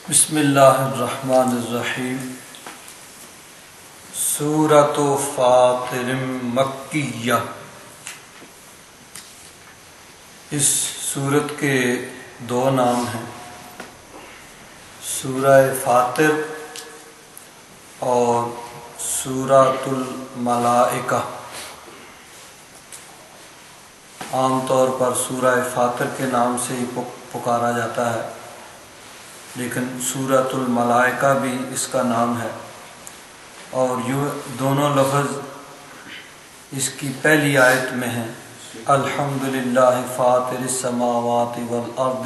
بسم اللہ الرحمن الرحیم۔ سورۃ فاطر مکیہ۔ اس سورت کے دو نام ہیں، سورہ فاطر اور سورۃ الملائکہ۔ عام طور پر سورہ فاطر کے نام سے ہی پکارا جاتا ہے، لیکن سورۃ الملائکہ بھی اس کا نام ہے، اور یہ دونوں لفظ اس کی پہلی آیت میں ہیں۔ الحمدللہ فاطر السماوات والارض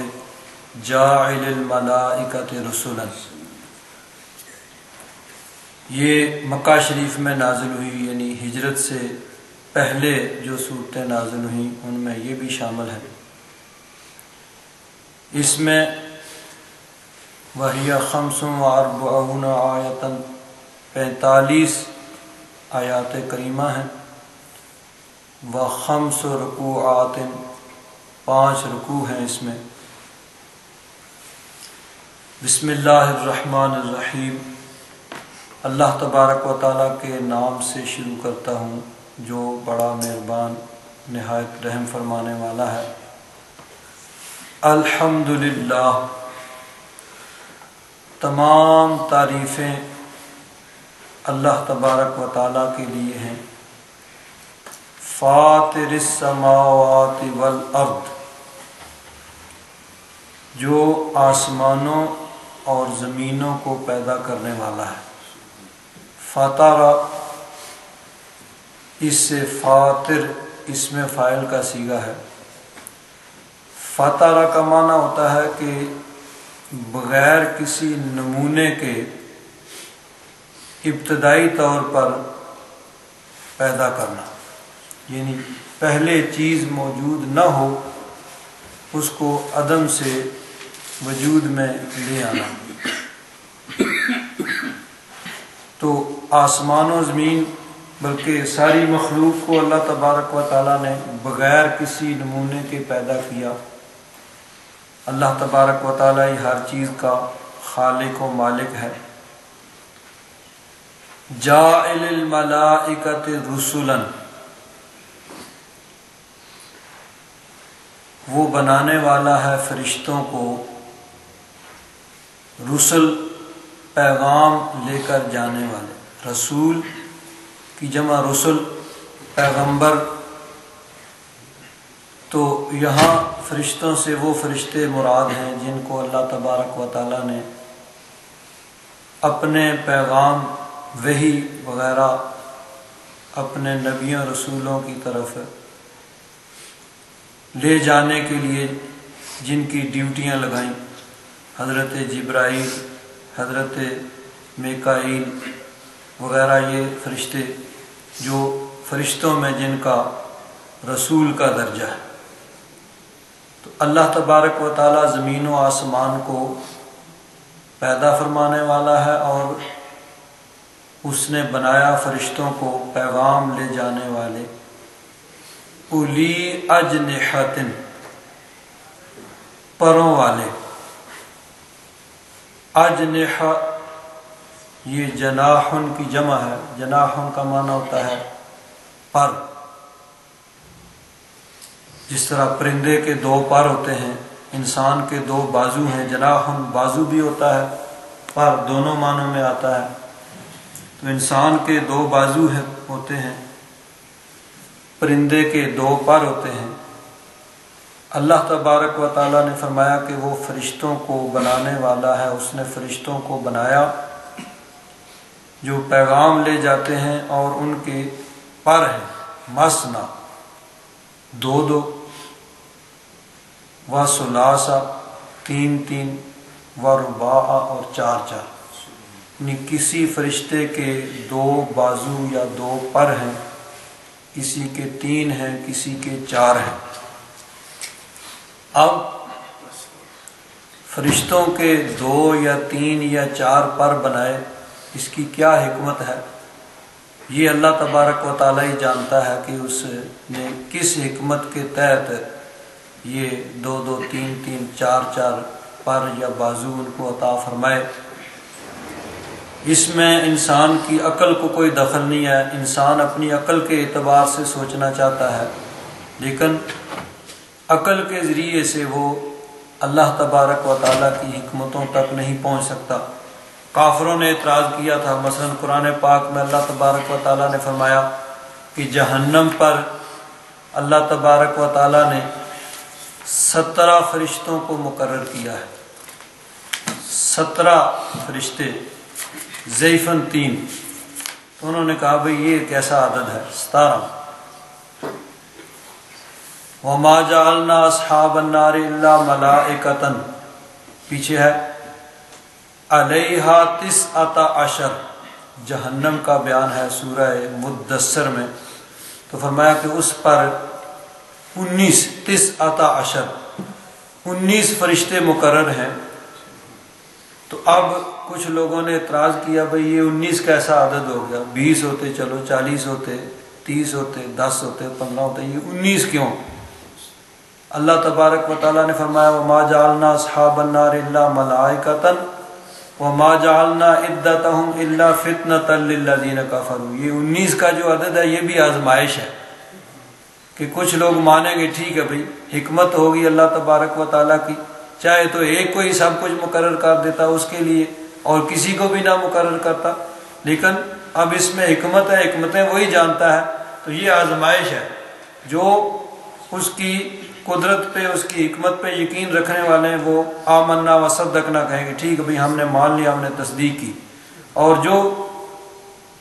جاعل الملائکۃ رسلا۔ یہ مکہ شریف میں نازل ہوئی، یعنی ہجرت سے پہلے جو صورتیں نازل ہوئیں ان میں یہ بھی شامل ہے۔ اس میں وَهِيَ 45 آیۃ، 45 آیات کریمہ ہیں، و5 رکوعات، 5 رکوع ہیں اس میں۔ بسم اللہ الرحمن الرحیم۔ اللہ تبارک و تعالیٰ کے نام سے شروع کرتا ہوں جو بڑا مہربان نہایت رحم فرمانے والا ہے۔ الحمدللہ، تمام تعریفیں اللہ تبارک و تعالیٰ کے لیے ہیں۔ فاطر السماوات والارض، جو آسمانوں اور زمینوں کو پیدا کرنے والا ہے۔ فاطر، اس سے فاطر اسم فاعل کا صیغہ ہے۔ فاطر کا معنی ہوتا ہے کہ بغیر کسی نمونے کے ابتدائی طور پر پیدا کرنا، یعنی پہلے چیز موجود نہ ہو اس کو عدم سے وجود میں لے آنا۔ تو آسمان و زمین بلکہ ساری مخلوق کو اللہ تبارک و تعالیٰ نے بغیر کسی نمونے کے پیدا کیا۔ اللہ تبارک و تعالیٰ ہی ہر چیز کا خالق و مالک ہے۔ جاعل الملائکۃ رسلا، وہ بنانے والا ہے فرشتوں کو، رسل پیغام لے کر جانے والے۔ رسول کی جمع رسل، پیغمبر۔ تو یہاں فرشتوں سے وہ فرشتے مراد ہیں جن کو اللہ تبارک و تعالیٰ نے اپنے پیغام، وحی وغیرہ اپنے نبیوں رسولوں کی طرف لے جانے کے لیے جن کی ڈیوٹیاں لگائیں۔ حضرت جبرائیل، حضرت میکائیل وغیرہ، یہ فرشتے جو فرشتوں میں جن کا رسول کا درجہ ہے۔ تو اللہ تبارک و تعالیٰ زمین و آسمان کو پیدا فرمانے والا ہے، اور اس نے بنایا فرشتوں کو پیغام لے جانے والے۔ اولی اجنحۃ، پروں والے۔ اجنحہ یہ جناحن کی جمع ہے۔ جناحن کا معنی ہوتا ہے پر۔ جس طرح پرندے کے 2 پر ہوتے ہیں، انسان کے 2 بازو ہیں، جناحن بازو بھی ہوتا ہے، پر دونوں معنوں میں آتا ہے۔ تو انسان کے 2 بازو ہوتے ہیں، پرندے کے 2 پر ہوتے ہیں۔ اللہ تبارک و تعالیٰ نے فرمایا کہ وہ فرشتوں کو بنانے والا ہے۔ اس نے فرشتوں کو بنایا جو پیغام لے جاتے ہیں، اور ان کے پر ہیں مثنا، 2 و ثلاثہ، 3 و رباع، اور 4۔ یعنی کسی فرشتے کے 2 بازو یا 2 پر ہیں، کسی کے 3 ہیں، کسی کے 4 ہیں۔ اب فرشتوں کے 2 یا 3 یا 4 پر بنائے، اس کی کیا حکمت ہے؟ یہ اللہ تبارک و تعالیٰ ہی جانتا ہے کہ اس نے کس حکمت کے تحت یہ 2 2 3 3 4 4 پر یا بازو ان کو عطا فرمائے۔ اس میں انسان کی عقل کو کوئی دخل نہیں ہے، انسان اپنی عقل کے اعتبار سے سوچنا چاہتا ہے، لیکن عقل کے ذریعے سے وہ اللہ تبارک و تعالیٰ کی حکمتوں تک نہیں پہنچ سکتا۔ کافروں نے اعتراض کیا تھا، مثلا قرآن پاک میں اللہ تبارک و تعالیٰ نے فرمایا کہ جہنم پر اللہ تبارک و تعالیٰ نے 17 فرشتوں کو مقرر کیا ہے، 17 فرشتے ضعیفاً 3۔ تو انہوں نے کہا بھئی یہ کیسا عدد ہے؟ 17۔ وَمَا جَعَلْنَا أَصْحَابَ النَّارِ إِلَّا مَلَائِكَةً، پیچھے ہے عَلَيْهَا 19، جہنم کا بیان ہے سورہ مدثر میں، تو فرمایا کہ اس پر 19 فرشتے مقرر ہیں۔ تو اب کچھ لوگوں نے اعتراض کیا بھئی یہ 19 کیسا عدد ہو گیا؟ 20 ہوتے، چلو 40 ہوتے، 30 ہوتے، 10 ہوتے، 15 ہوتے، یہ 19 کیوں؟ اللہ تبارک و تعالیٰ نے فرمایا وَمَا جَعَلْنَا أَصْحَابَ النَّارِ إِلَّا مَلَائِكَةً وَمَا جَعَلْنَا عِدَّتَهُمْ إِلَّا فِتْنَةً لِلَّذِينَ كَفَرُوا۔ یہ 19 کا جو عدد ہے یہ بھی آزمائش ہے کہ کچھ لوگ مانیں گے ٹھیک ہے بھئی حکمت ہوگی اللہ تبارک و تعالیٰ کی، چاہے تو ایک کو ہی سب کچھ مقرر کر دیتا اس کے لیے اور کسی کو بھی نہ مقرر کرتا، لیکن اب اس میں حکمت ہے، حکمتیں وہی جانتا ہے۔ تو یہ آزمائش ہے، جو اس کی قدرت پہ، اس کی حکمت پہ یقین رکھنے والے ہیں وہ آمنا و صدقنا کہیں گے ٹھیک ہے بھئی ہم نے مان لیا، ہم نے تصدیق کی، اور جو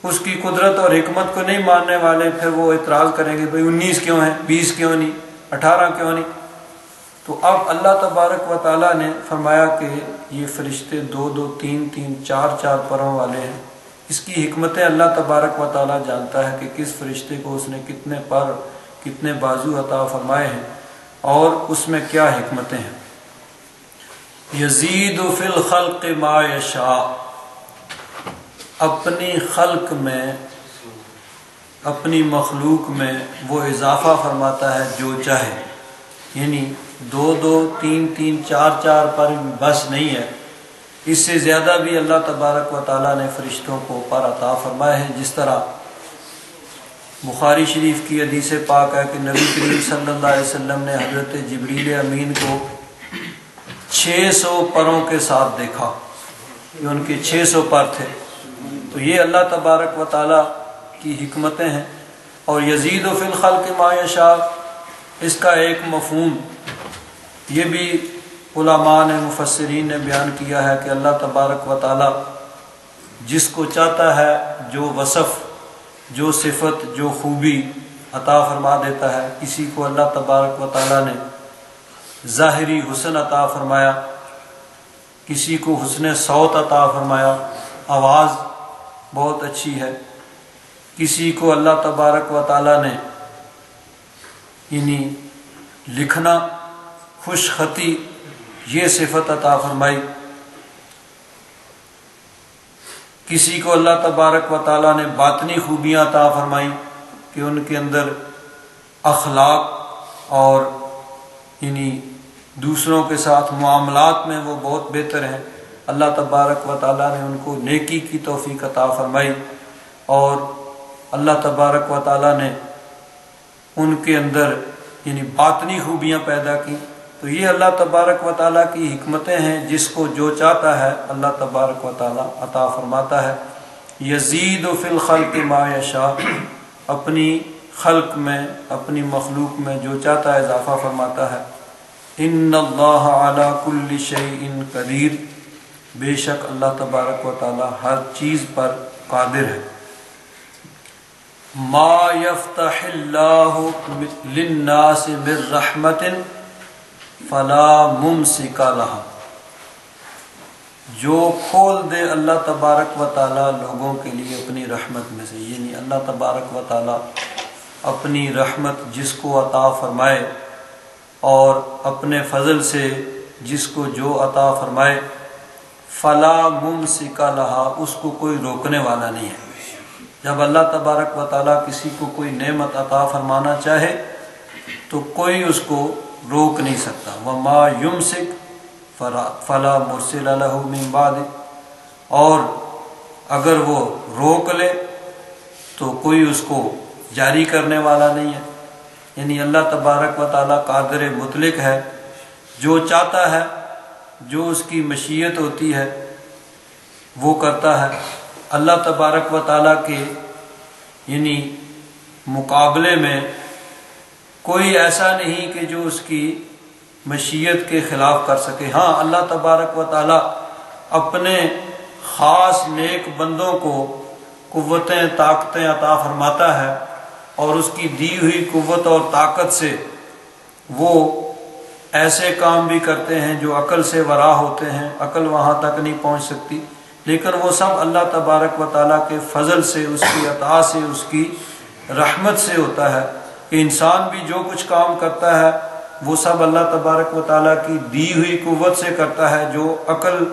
اس کی قدرت اور حکمت کو نہیں ماننے والے پھر وہ اعتراض کریں گے بھئی 19 کیوں ہیں، 20 کیوں نہیں، 18 کیوں نہیں۔ تو اب اللہ تبارک و تعالیٰ نے فرمایا کہ یہ فرشتے 2 3 3 4 پروں والے ہیں، اس کی حکمتیں اللہ تبارک و تعالیٰ جانتا ہے کہ کس فرشتے کو اس نے کتنے پر کتنے بازو عطا فرمائے ہیں اور اس میں کیا حکمتیں ہیں۔ یزید فی الخلق ما یشاء، اپنی خلق میں، اپنی مخلوق میں وہ اضافہ فرماتا ہے جو چاہے، یعنی 2 3 3 4 پر بس نہیں ہے، اس سے زیادہ بھی اللہ تبارک و تعالیٰ نے فرشتوں کو پر عطا فرمائے ہیں۔ جس طرح بخاری شریف کی حدیث پاک ہے کہ نبی کریم صلی اللہ علیہ وسلم نے حضرت جبریل امین کو 600 پروں کے ساتھ دیکھا، یہ ان کے 600 پر تھے۔ تو یہ اللہ تبارک و تعالیٰ کی حکمتیں ہیں۔ اور یزید فی الخلق ما یشاء، اس کا ایک مفہوم یہ بھی علماء نے، مفسرین نے بیان کیا ہے کہ اللہ تبارک و تعالیٰ جس کو چاہتا ہے جو وصف، جو صفت، جو خوبی عطا فرما دیتا ہے۔ کسی کو اللہ تبارک و تعالیٰ نے ظاہری حسن عطا فرمایا، کسی کو حسن صوت عطا فرمایا، آواز بہت اچھی ہے، کسی کو اللہ تبارک و تعالیٰ نے یعنی لکھنا، خوش خطی، یہ صفت عطا فرمائی، کسی کو اللہ تبارک و تعالیٰ نے باطنی خوبیاں عطا فرمائی کہ ان کے اندر اخلاق اور یعنی دوسروں کے ساتھ معاملات میں وہ بہت بہتر ہیں۔ اللہ تبارک و تعالیٰ نے ان کو نیکی کی توفیق عطا فرمائی، اور اللہ تبارک و تعالیٰ نے ان کے اندر یعنی باطنی خوبیاں پیدا کی۔ تو یہ اللہ تبارک و تعالیٰ کی حکمتیں ہیں، جس کو جو چاہتا ہے اللہ تبارک و تعالیٰ عطا فرماتا ہے۔ یزید فی الخلق ما یشاء، اپنی خلق میں، اپنی مخلوق میں جو چاہتا ہے اضافہ فرماتا ہے۔ ان اللہ علی کل شیء قدیر، بے شک اللہ تبارک و تعالیٰ ہر چیز پر قادر ہے۔ ما یفتح اللہ للناس من رحمت فلا ممسک لہا، جو کھول دے اللہ تبارک و تعالیٰ لوگوں کے لیے اپنی رحمت میں سے، یعنی اللہ تبارک و تعالیٰ اپنی رحمت جس کو عطا فرمائے اور اپنے فضل سے جس کو جو عطا فرمائے، فلا ممسک لہا، اس کو کوئی روکنے والا نہیں ہے۔ جب اللہ تبارک و تعالیٰ کسی کو کوئی نعمت عطا فرمانا چاہے تو کوئی اس کو روک نہیں سکتا۔ وما یمسک فلا مرسل لہ من بعد، اور اگر وہ روک لے تو کوئی اس کو جاری کرنے والا نہیں ہے۔ یعنی اللہ تبارک و تعالیٰ قادر مطلق ہے، جو چاہتا ہے، جو اس کی مشیت ہوتی ہے وہ کرتا ہے۔ اللہ تبارک و تعالیٰ کے یعنی مقابلے میں کوئی ایسا نہیں کہ جو اس کی مشیت کے خلاف کر سکے۔ ہاں، اللہ تبارک و تعالیٰ اپنے خاص نیک بندوں کو قوتیں طاقتیں عطا فرماتا ہے، اور اس کی دی ہوئی قوت اور طاقت سے وہ ایسے کام بھی کرتے ہیں جو عقل سے ورا ہوتے ہیں، عقل وہاں تک نہیں پہنچ سکتی، لیکن وہ سب اللہ تبارک و تعالیٰ کے فضل سے، اس کی عطا سے، اس کی رحمت سے ہوتا ہے کہ انسان بھی جو کچھ کام کرتا ہے وہ سب اللہ تبارک و تعالیٰ کی دی ہوئی قوت سے کرتا ہے، جو عقل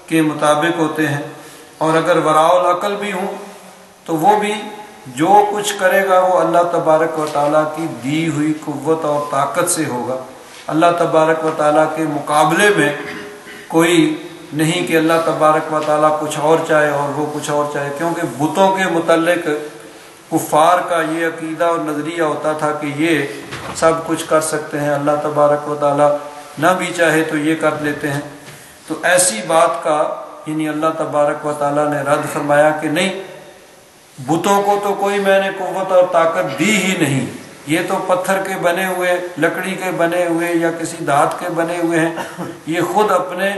کے مطابق ہوتے ہیں۔ اور اگر وراء العقل بھی ہوں تو وہ بھی جو کچھ کرے گا وہ اللہ تبارک و تعالیٰ کی دی ہوئی قوت اور طاقت سے ہوگا۔ اللہ تبارک و تعالیٰ کے مقابلے میں کوئی نہیں کہ اللہ تبارک و تعالیٰ کچھ اور چاہے اور وہ کچھ اور چاہے، کیونکہ بتوں کے متعلق کفار کا یہ عقیدہ اور نظریہ ہوتا تھا کہ یہ سب کچھ کر سکتے ہیں، اللہ تبارک و تعالیٰ نہ بھی چاہے تو یہ کر لیتے ہیں۔ تو ایسی بات کا یعنی اللہ تبارک و تعالیٰ نے رد فرمایا کہ نہیں، بتوں کو تو کوئی میں نے قوت اور طاقت دی ہی نہیں، یہ تو پتھر کے بنے ہوئے، لکڑی کے بنے ہوئے یا کسی دھات کے بنے ہوئے ہیں، یہ خود اپنے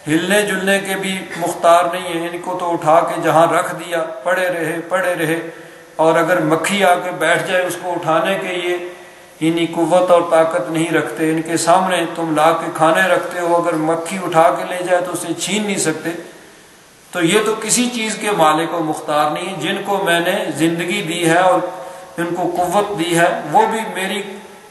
ہلنے جلنے کے بھی مختار نہیں ہیں، ان کو تو اٹھا کے جہاں رکھ دیا پڑے رہے، اور اگر مکھی آ کے بیٹھ جائے اس کو اٹھانے کے یہ انہی قوت اور طاقت نہیں رکھتے۔ ان کے سامنے تم لا کے کھانے رکھتے ہو، اگر مکھی اٹھا کے لے جائے تو اسے چھین نہیں سکتے۔ تو یہ تو کسی چیز کے مالک و مختار نہیں ہیں، جن کو میں نے زندگی دی ہے اور ان کو قوت دی ہے، وہ بھی میری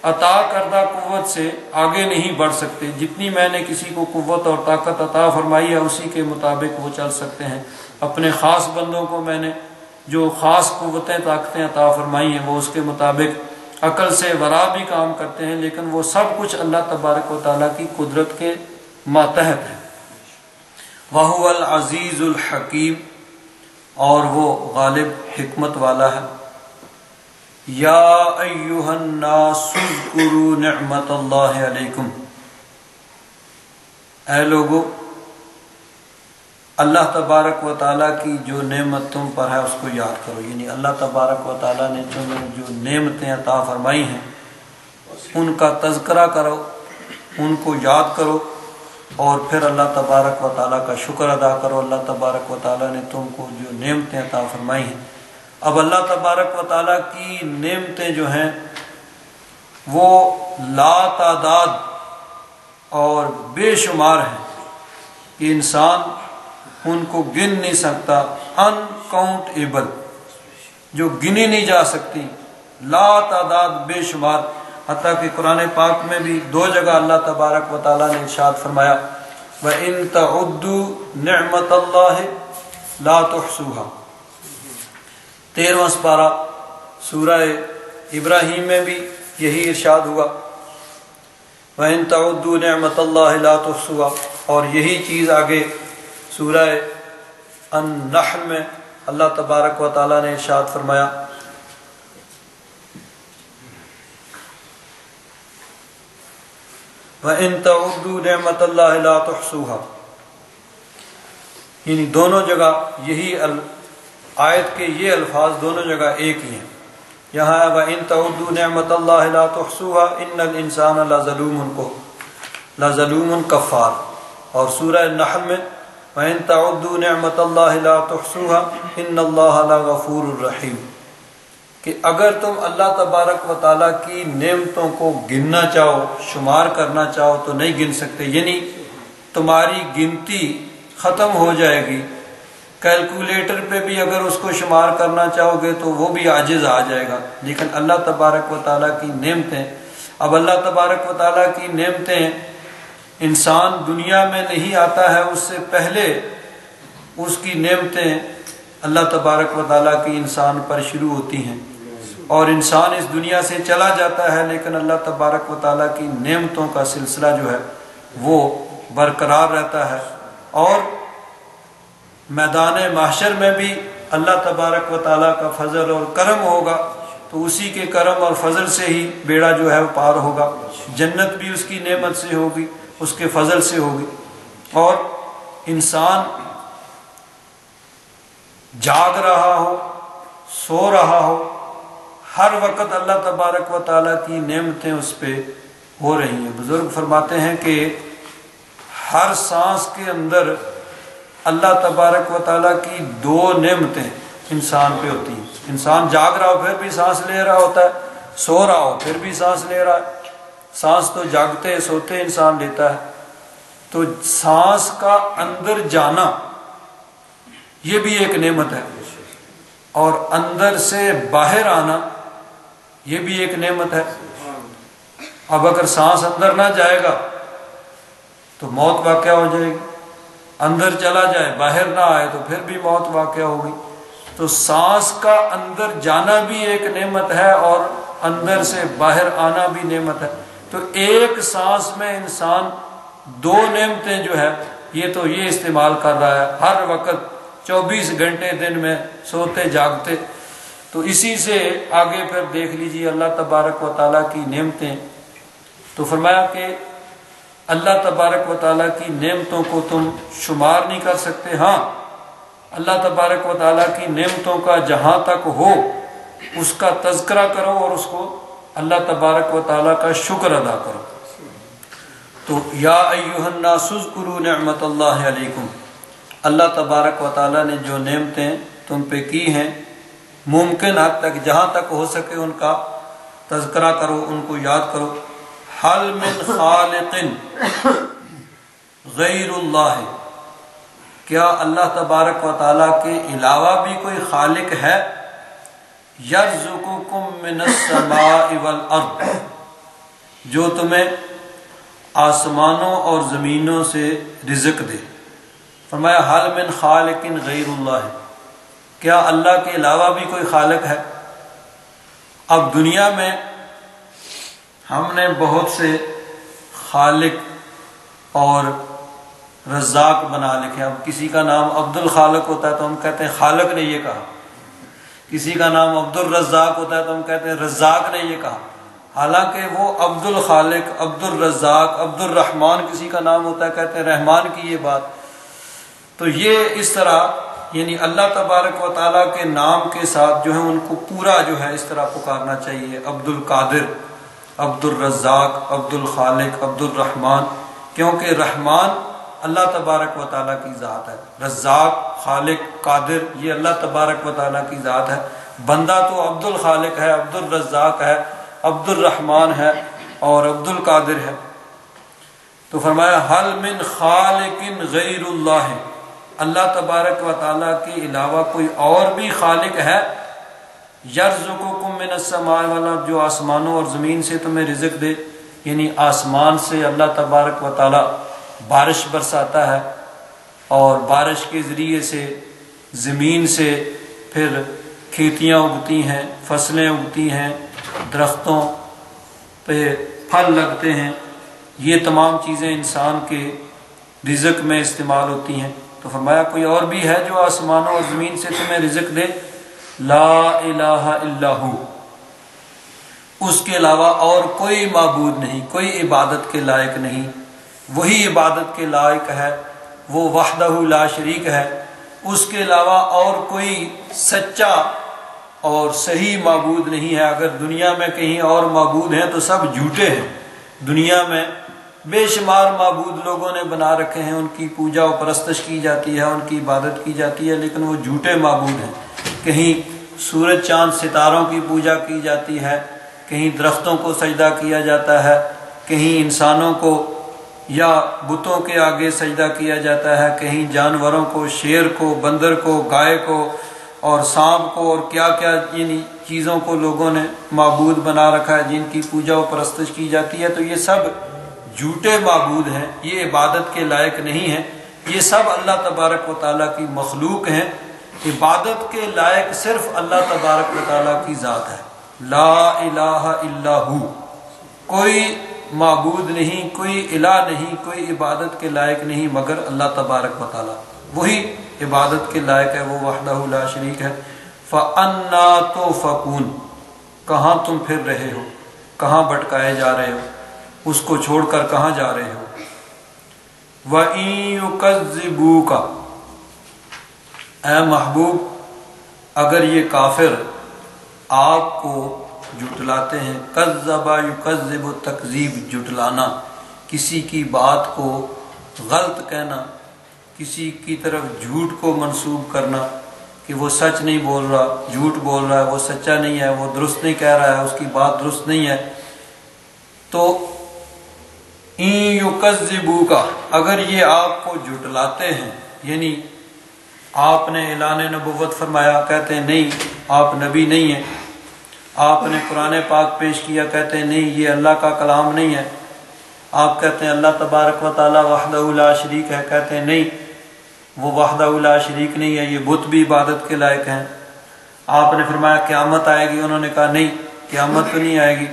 عطا کردہ قوت سے آگے نہیں بڑھ سکتے۔ جتنی میں نے کسی کو قوت اور طاقت عطا فرمائی ہے اسی کے مطابق وہ چل سکتے ہیں۔ اپنے خاص بندوں کو میں نے جو خاص قوتیں طاقتیں عطا فرمائی ہیں وہ اس کے مطابق عقل سے ورا بھی کام کرتے ہیں، لیکن وہ سب کچھ اللہ تبارک و تعالیٰ کی قدرت کے ماتحت ہے۔ وَهُوَ الْعَزِيزُ الْحَكِيمُ، اور وہ غالب حکمت والا ہے۔ یا ایھا الناس اذکروا نعمت اللہ علیکم، اے لوگو اللہ تبارک و تعالیٰ کی جو نعمت تم پر ہے اس کو یاد کرو۔ یعنی اللہ تبارک و تعالیٰ نے تمہیں جو نعمتیں عطا فرمائی ہیں ان کا تذکرہ کرو، ان کو یاد کرو، اور پھر اللہ تبارک و تعالیٰ کا شکر ادا کرو۔ اللہ تبارک و تعالیٰ نے تم کو جو نعمتیں عطا فرمائی ہیں، اب اللہ تبارک و تعالیٰ کی نعمتیں جو ہیں وہ لا تعداد اور بے شمار ہیں کہ انسان ان کو گن نہیں سکتا، انکاؤنٹیبل، جو گنی نہیں جا سکتی، لا تعداد بے شمار۔ حتیٰ کہ قرآن پاک میں بھی دو جگہ اللہ تبارک و تعالیٰ نے ارشاد فرمایا وَإِن تَعُدُّوا نِعْمَةَ اللَّهِ لَا تُحْصُوهَا، 13واں سپارہ سورہ ابراہیم میں بھی یہی ارشاد ہوا وَإِن تَعُدُّوا نِعْمَةَ اللَّهِ لَا تُحْصُوهَا، اور یہی چیز آگے سورہ النحل میں اللہ تبارک و تعالیٰ نے ارشاد فرمایا وَإِن تَعُدُّوا نِعْمَةَ اللَّهِ لَا تُحْصُوهَا، یعنی دونوں جگہ یہی آیت کے یہ الفاظ دونوں جگہ ایک ہی ہیں۔ یہاں ہے وَإِن تَعُدُّوا نِعْمَةَ اللَّهِ لَا تُحْصُوهَا إِنَّ الْإِنسَانَ لَظَلُومٌ کفار، اور سورہ النحل میں وَإِن تَعُدُّوا نِعْمَةَ اللَّهِ لَا تُحْصُوهَا إِنَّ اللَّهَ لَغَفُورٌ رَحِيمٌ، کہ اگر تم اللہ تبارک و تعالیٰ کی نعمتوں کو گننا چاہو، شمار کرنا چاہو تو نہیں گن سکتے، یعنی تمہاری گنتی ختم ہو جائے گی۔ کیلکولیٹر پہ بھی اگر اس کو شمار کرنا چاہو گے تو وہ بھی عاجز آ جائے گا، لیکن اللہ تبارک و تعالیٰ کی نعمتیں، اب اللہ تبارک و تعالیٰ کی نعمتیں انسان دنیا میں نہیں آتا ہے اس سے پہلے اس کی نعمتیں اللہ تبارک و تعالیٰ کی انسان پر شروع ہوتی ہیں، اور انسان اس دنیا سے چلا جاتا ہے لیکن اللہ تبارک و تعالیٰ کی نعمتوں کا سلسلہ جو ہے وہ برقرار رہتا ہے، اور میدان محشر میں بھی اللہ تبارک و تعالیٰ کا فضل اور کرم ہوگا، تو اسی کے کرم اور فضل سے ہی بیڑا جو ہے وہ پار ہوگا۔ جنت بھی اس کی نعمت سے ہوگی، اس کے فضل سے ہوگی۔ اور انسان جاگ رہا ہو، سو رہا ہو، ہر وقت اللہ تبارک و تعالیٰ کی نعمتیں اس پہ ہو رہی ہیں۔ بزرگ فرماتے ہیں کہ ہر سانس کے اندر اللہ تبارک و تعالیٰ کی 2 نعمتیں انسان پہ ہوتی ہیں۔ انسان جاگ رہا ہو پھر بھی سانس لے رہا ہوتا ہے، سو رہا ہو پھر بھی سانس لے رہا ہے۔ سانس تو جاگتے سوتے انسان لیتا ہے، تو سانس کا اندر جانا یہ بھی ایک نعمت ہے، اور اندر سے باہر آنا یہ بھی ایک نعمت ہے۔ اب اگر سانس اندر نہ جائے گا تو موت واقع ہو جائے گی، اندر چلا جائے باہر نہ آئے تو پھر بھی موت واقع ہوگی۔ تو سانس کا اندر جانا بھی ایک نعمت ہے، اور اندر سے باہر آنا بھی نعمت ہے۔ تو ایک سانس میں انسان 2 نعمتیں جو ہے یہ استعمال کر رہا ہے ہر وقت، 24 گھنٹے دن میں سوتے جاگتے۔ تو اسی سے آگے پھر دیکھ لیجیے اللہ تبارک و تعالیٰ کی نعمتیں۔ تو فرمایا کہ اللہ تبارک و تعالیٰ کی نعمتوں کو تم شمار نہیں کر سکتے۔ ہاں، اللہ تبارک و تعالیٰ کی نعمتوں کا جہاں تک ہو اس کا تذکرہ کرو، اور اس کو اللہ تبارک و تعالیٰ کا شکر ادا کرو۔ تو یا ایھا الناس اذکروا نعمت اللہ علیکم، اللہ تبارک و تعالیٰ نے جو نعمتیں تم پہ کی ہیں، ممکن حد تک جہاں تک ہو سکے ان کا تذکرہ کرو، ان کو یاد کرو۔ حل من خالق غیر اللہ، کیا اللہ تبارک و تعالیٰ کے علاوہ بھی کوئی خالق ہے؟ یرزقکم من السماء والارض، جو تمہیں آسمانوں اور زمینوں سے رزق دے۔ فرمایا حل من خالق غیر اللہ، کیا اللہ کے علاوہ بھی کوئی خالق ہے؟ اب دنیا میں ہم نے بہت سے خالق اور رزاق بنا لکھے۔ اب کسی کا نام عبد الخالق ہوتا ہے تو ہم کہتے ہیں خالق نے یہ کہا، کسی کا نام عبد الرزاق ہوتا ہے تو ہم کہتے ہیں رزاق نے یہ کہا، حالانکہ وہ عبد الخالق، عبد الرزاق، عبد الرحمن کسی کا نام ہوتا ہے، کہتے ہیں رحمان کی یہ بات۔ تو یہ اس طرح یعنی اللہ تبارک و تعالیٰ کے نام کے ساتھ جو ہے ان کو پورا جو ہے اس طرح پکارنا چاہیے، عبد القادر، عبد الرزاق، عبد الخالق، عبد الرحمن، کیونکہ رحمان اللہ تبارک و تعالیٰ کی ذات ہے، رزاق، خالق، قادر یہ اللہ تبارک و تعالیٰ کی ذات ہے۔ بندہ تو عبد الخالق ہے، عبد الرزاق ہے، عبد الرحمن ہے اور عبد القادر ہے۔ تو فرمایا حل من خالق غیر اللہ، اللہ تبارک و تعالیٰ کے علاوہ کوئی اور بھی خالق ہے؟ یرزقکم من السماء والارض، جو آسمانوں اور زمین سے تمہیں رزق دے، یعنی آسمان سے اللہ تبارک و تعالیٰ بارش برساتا ہے، اور بارش کے ذریعے سے زمین سے پھر کھیتیاں اگتی ہیں، فصلیں اگتی ہیں، درختوں پہ پھل لگتے ہیں، یہ تمام چیزیں انسان کے رزق میں استعمال ہوتی ہیں۔ تو فرمایا کوئی اور بھی ہے جو آسمانوں اور زمین سے تمہیں رزق دے؟ لا الہ الا ہو، اس کے علاوہ اور کوئی معبود نہیں، کوئی عبادت کے لائق نہیں، وہی عبادت کے لائق ہے، وہ وحدہ لا شریک ہے، اس کے علاوہ اور کوئی سچا اور صحیح معبود نہیں ہے۔ اگر دنیا میں کہیں اور معبود ہیں تو سب جھوٹے ہیں۔ دنیا میں بے شمار معبود لوگوں نے بنا رکھے ہیں، ان کی پوجا و پرستش کی جاتی ہے، ان کی عبادت کی جاتی ہے، لیکن وہ جھوٹے معبود ہیں۔ کہیں سورج چاند ستاروں کی پوجا کی جاتی ہے، کہیں درختوں کو سجدہ کیا جاتا ہے، کہیں انسانوں کو یا بتوں کے آگے سجدہ کیا جاتا ہے، کہیں جانوروں کو، شیر کو، بندر کو، گائے کو اور سانپ کو، اور کیا کیا یعنی چیزوں کو لوگوں نے معبود بنا رکھا ہے جن کی پوجا و پرستش کی جاتی ہے۔ تو یہ سب جھوٹے معبود ہیں، یہ عبادت کے لائق نہیں ہیں، یہ سب اللہ تبارک و تعالیٰ کی مخلوق ہیں۔ عبادت کے لائق صرف اللہ تبارک و تعالیٰ کی ذات ہے، لا الہ الا ہو، کوئی معبود نہیں، کوئی الہ نہیں، کوئی عبادت کے لائق نہیں مگر اللہ تبارک و تعالی، وہی عبادت کے لائق ہے، وہ وحدہ لا شریک ہے۔ فَأَنَّا تُؤْفَكُونَ، کہاں تم پھر رہے ہو، کہاں بھٹکائے جا رہے ہو، اس کو چھوڑ کر کہاں جا رہے ہو۔ وَإِن يُكَذِّبُوكَ، اے محبوب اگر یہ کافر آپ کو جھٹلاتے ہیں، کذب یکذب تکذیب، جھٹلانا، کسی کی بات کو غلط کہنا، کسی کی طرف جھوٹ کو منسوب کرنا کہ وہ سچ نہیں بول رہا، جھوٹ بول رہا ہے، وہ سچا نہیں ہے، وہ درست نہیں کہہ رہا ہے، اس کی بات درست نہیں ہے۔ تو ان یکذبوک، اگر یہ آپ کو جھٹلاتے ہیں، یعنی آپ نے اعلان نبوت فرمایا، کہتے ہیں نہیں آپ نبی نہیں ہیں، آپ نے قرآن پاک پیش کیا، کہتے ہیں نہیں یہ اللہ کا کلام نہیں ہے، آپ کہتے ہیں اللہ تبارک و تعالی وحدہ لا شریک ہے، کہتے ہیں نہیں وہ وحدہ لا شریک نہیں ہے، یہ بت بھی عبادت کے لائق ہیں۔ آپ نے فرمایا قیامت آئے گی، انہوں نے کہا نہیں قیامت تو نہیں آئے گی،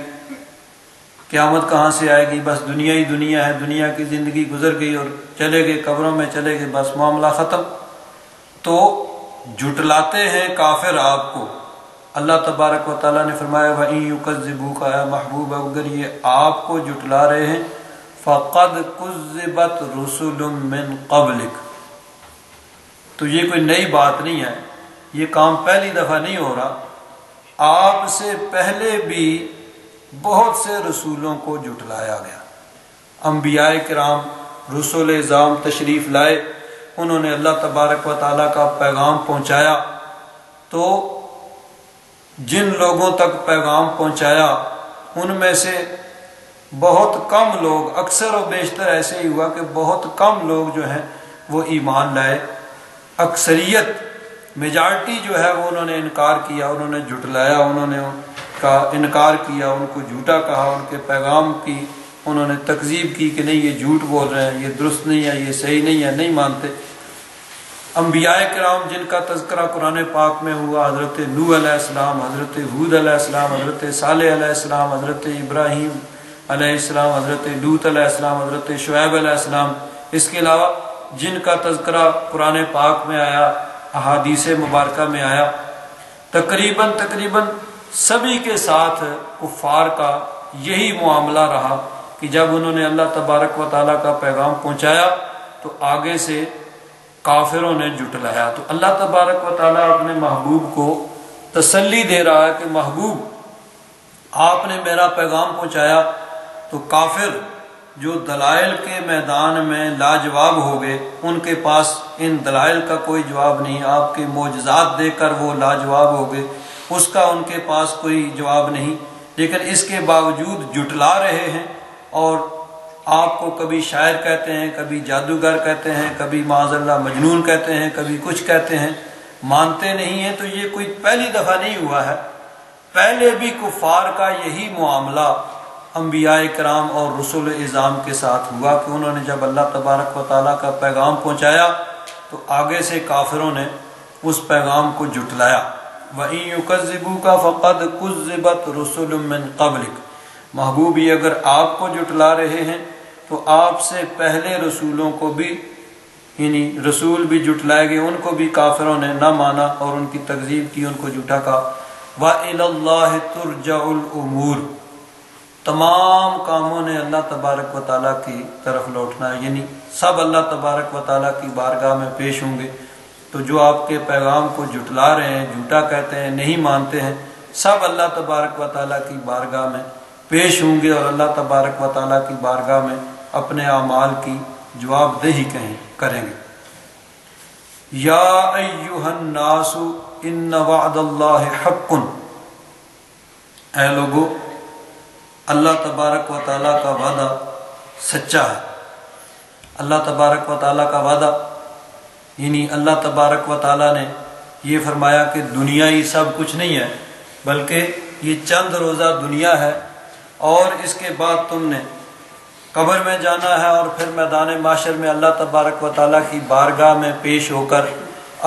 قیامت کہاں سے آئے گی، بس دنیا ہی دنیا ہے، دنیا کی زندگی گزر گئی اور چلے گئے، قبروں میں چلے گئے، بس معاملہ ختم۔ تو جھٹلاتے ہیں کافر آپ کو۔ اللہ تبارک و تعالیٰ نے فرمایا وَإِن يُكَذِّبُوكَ، اے محبوب اگر یہ آپ کو جھٹلا رہے ہیں، فَقَدْ كُذِّبَتْ رُسُلٌ مِّن قَبْلِكَ، تو یہ کوئی نئی بات نہیں ہے، یہ کام پہلی دفعہ نہیں ہو رہا، آپ سے پہلے بھی بہت سے رسولوں کو جھٹلایا گیا۔ انبیاء کرام رسول اعظام تشریف لائے، انہوں نے اللہ تبارک و تعالیٰ کا پیغام پہنچایا، تو جن لوگوں تک پیغام پہنچایا ان میں سے بہت کم لوگ، اکثر و بیشتر ایسے ہی ہوا کہ بہت کم لوگ جو ہیں وہ ایمان لائے، اکثریت میجارٹی جو ہے وہ انہوں نے انکار کیا، انہوں نے جھٹلایا، انہوں نے ان کا انکار کیا، ان کو جھوٹا کہا، ان کے پیغام کی انہوں نے تکذیب کی کہ نہیں یہ جھوٹ بول رہے ہیں، یہ درست نہیں ہے، یہ صحیح نہیں ہے، نہیں مانتے۔ انبیاء کرام جن کا تذکرہ قرآن پاک میں ہوا، حضرت نوح علیہ السلام، حضرت ہود علیہ السلام، حضرت صالح علیہ السلام، حضرت ابراہیم علیہ السلام، حضرت لوط علیہ السلام، حضرت شعیب علیہ السلام، اس کے علاوہ جن کا تذکرہ قرآن پاک میں آیا، احادیث مبارکہ میں آیا، تقریباً سبھی کے ساتھ کفار کا یہی معاملہ رہا کہ جب انہوں نے اللہ تبارک و تعالیٰ کا پیغام پہنچایا تو آگے سے کافروں نے جھٹلایا۔ تو اللہ تبارک و تعالیٰ اپنے محبوب کو تسلی دے رہا ہے کہ محبوب آپ نے میرا پیغام پہنچایا تو کافر جو دلائل کے میدان میں لاجواب ہو گئے، ان کے پاس ان دلائل کا کوئی جواب نہیں، آپ کے معجزات دے کر وہ لاجواب ہو گئے، اس کا ان کے پاس کوئی جواب نہیں، لیکن اس کے باوجود جھٹلا رہے ہیں اور آپ کو کبھی شاعر کہتے ہیں، کبھی جادوگر کہتے ہیں، کبھی معاذ اللہ مجنون کہتے ہیں، کبھی کچھ کہتے ہیں، مانتے نہیں ہیں۔ تو یہ کوئی پہلی دفعہ نہیں ہوا ہے، پہلے بھی کفار کا یہی معاملہ انبیاء کرام اور رسول اعظام کے ساتھ ہوا کہ انہوں نے جب اللہ تبارک و تعالیٰ کا پیغام پہنچایا تو آگے سے کافروں نے اس پیغام کو جھٹلایا۔ وَإِن يُكَذِّبُوكَ فَقَدْ كُذِّبَتْ رُسُلٌ مِّن قَبْلِكَ، محبوب یہ اگر آپ کو جھٹلا رہے ہیں تو آپ سے پہلے رسولوں کو بھی، یعنی رسول بھی جھٹلائے گئے، ان کو بھی کافروں نے نہ مانا اور ان کی تکذیب کی، ان کو جھوٹا کہا۔ وَإِلَى اللَّهِ تُرْجَعُ الْأُمُورُ، تمام کاموں نے اللہ تبارک و تعالیٰ کی طرف لوٹنا ہے، یعنی سب اللہ تبارک و تعالیٰ کی بارگاہ میں پیش ہوں گے۔ تو جو آپ کے پیغام کو جھٹلا رہے ہیں، جھوٹا کہتے ہیں، نہیں مانتے ہیں، سب اللہ تبارک و تعالیٰ کی بارگاہ میں پیش ہوں گے اور اللہ تبارک و تعالیٰ کی بارگاہ میں اپنے اعمال کی جواب دہی کریں گے۔ یا ایھا الناس ان وعد اللہ حق، اے لوگو اللہ تبارک و تعالیٰ کا وعدہ سچا ہے۔ اللہ تبارک و تعالیٰ کا وعدہ یعنی اللہ تبارک و تعالیٰ نے یہ فرمایا کہ دنیا ہی سب کچھ نہیں ہے، بلکہ یہ چند روزہ دنیا ہے اور اس کے بعد تم نے قبر میں جانا ہے اور پھر میدان محشر میں اللہ تبارک و تعالیٰ کی بارگاہ میں پیش ہو کر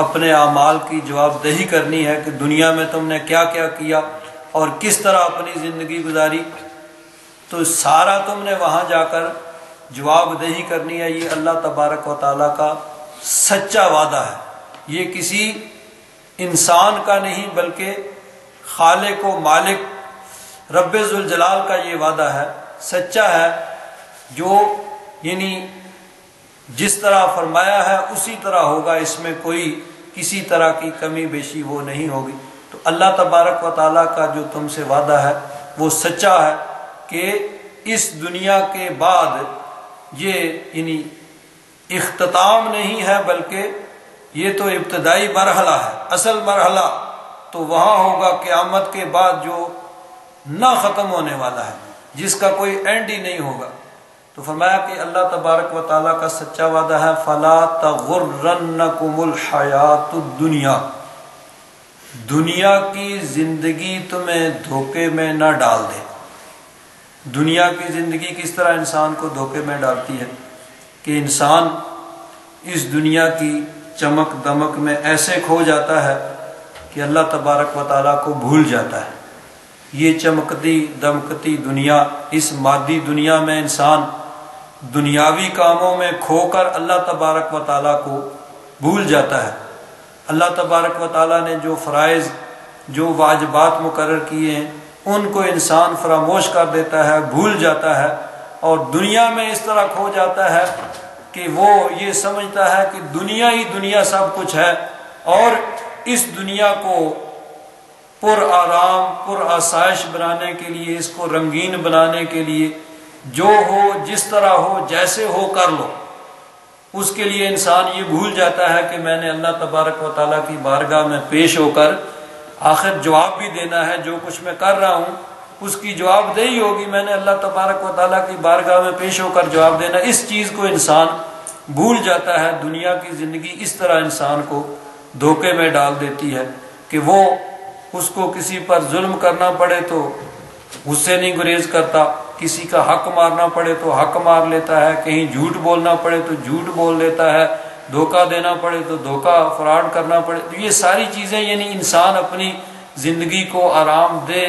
اپنے اعمال کی جواب دہی کرنی ہے کہ دنیا میں تم نے کیا کیا کیا اور کس طرح اپنی زندگی گزاری۔ تو سارا تم نے وہاں جا کر جواب دہی کرنی ہے۔ یہ اللہ تبارک و تعالیٰ کا سچا وعدہ ہے، یہ کسی انسان کا نہیں بلکہ خالق و مالک رب ذوالجلال کا یہ وعدہ ہے، سچا ہے، جو یعنی جس طرح فرمایا ہے اسی طرح ہوگا، اس میں کوئی کسی طرح کی کمی بیشی وہ نہیں ہوگی۔ تو اللہ تبارک و تعالیٰ کا جو تم سے وعدہ ہے وہ سچا ہے کہ اس دنیا کے بعد یہ یعنی اختتام نہیں ہے بلکہ یہ تو ابتدائی مرحلہ ہے، اصل مرحلہ تو وہاں ہوگا قیامت کے بعد جو نہ ختم ہونے والا ہے، جس کا کوئی اینڈ ہی نہیں ہوگا۔ تو فرمایا کہ اللہ تبارک و تعالیٰ کا سچا وعدہ ہے فَلَا تَغُرَّنَّكُمُ الْحَيَاةُ الدُّنْيَا، دنیا کی زندگی تمہیں دھوکے میں نہ ڈال دے۔ دنیا کی زندگی کس طرح انسان کو دھوکے میں ڈالتی ہے کہ انسان اس دنیا کی چمک دمک میں ایسے کھو جاتا ہے کہ اللہ تبارک و تعالیٰ کو بھول جاتا ہے۔ یہ چمکتی دمکتی دنیا، اس مادی دنیا میں انسان دنیاوی کاموں میں کھو کر اللہ تبارک و تعالیٰ کو بھول جاتا ہے۔ اللہ تبارک و تعالیٰ نے جو فرائض، جو واجبات مقرر کیے ہیں ان کو انسان فراموش کر دیتا ہے، بھول جاتا ہے، اور دنیا میں اس طرح کھو جاتا ہے کہ وہ یہ سمجھتا ہے کہ دنیا ہی دنیا سب کچھ ہے، اور اس دنیا کو پر آرام پر آسائش بنانے کے لیے، اس کو رنگین بنانے کے لیے جو ہو جس طرح ہو جیسے ہو کر لو، اس کے لیے انسان یہ بھول جاتا ہے کہ میں نے اللہ تبارک و تعالیٰ کی بارگاہ میں پیش ہو کر آخر جواب بھی دینا ہے، جو کچھ میں کر رہا ہوں اس کی جواب دہی ہوگی، میں نے اللہ تبارک و تعالیٰ کی بارگاہ میں پیش ہو کر جواب دینا۔ اس چیز کو انسان بھول جاتا ہے۔ دنیا کی زندگی اس طرح انسان کو دھوکے میں ڈال دیتی ہے کہ وہ اس کو کسی پر ظلم کرنا پڑے تو اس سے نہیں گریز کرتا، کسی کا حق مارنا پڑے تو حق مار لیتا ہے، کہیں جھوٹ بولنا پڑے تو جھوٹ بول لیتا ہے، دھوکہ دینا پڑے تو دھوکہ فراڈ کرنا پڑے۔ تو یہ ساری چیزیں یعنی انسان اپنی زندگی کو آرام دہ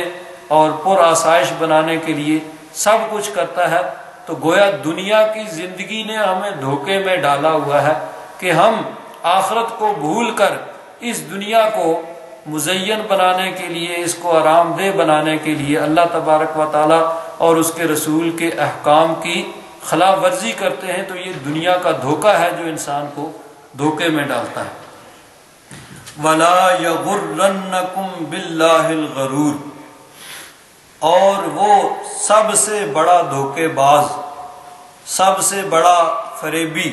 اور پر آسائش بنانے کے لیے سب کچھ کرتا ہے۔ تو گویا دنیا کی زندگی نے ہمیں دھوکے میں ڈالا ہوا ہے کہ ہم آخرت کو بھول کر اس دنیا کو مزین بنانے کے لیے، اس کو آرام دہ بنانے کے لیے اللہ تبارک و تعالیٰ اور اس کے رسول کے احکام کی خلاف ورزی کرتے ہیں۔ تو یہ دنیا کا دھوکہ ہے جو انسان کو دھوکے میں ڈالتا ہے۔ وَلَا يَغُرَّنَّكُمْ بِاللَّهِ الْغَرُورُ، اور وہ سب سے بڑا دھوکے باز، سب سے بڑا فریبی،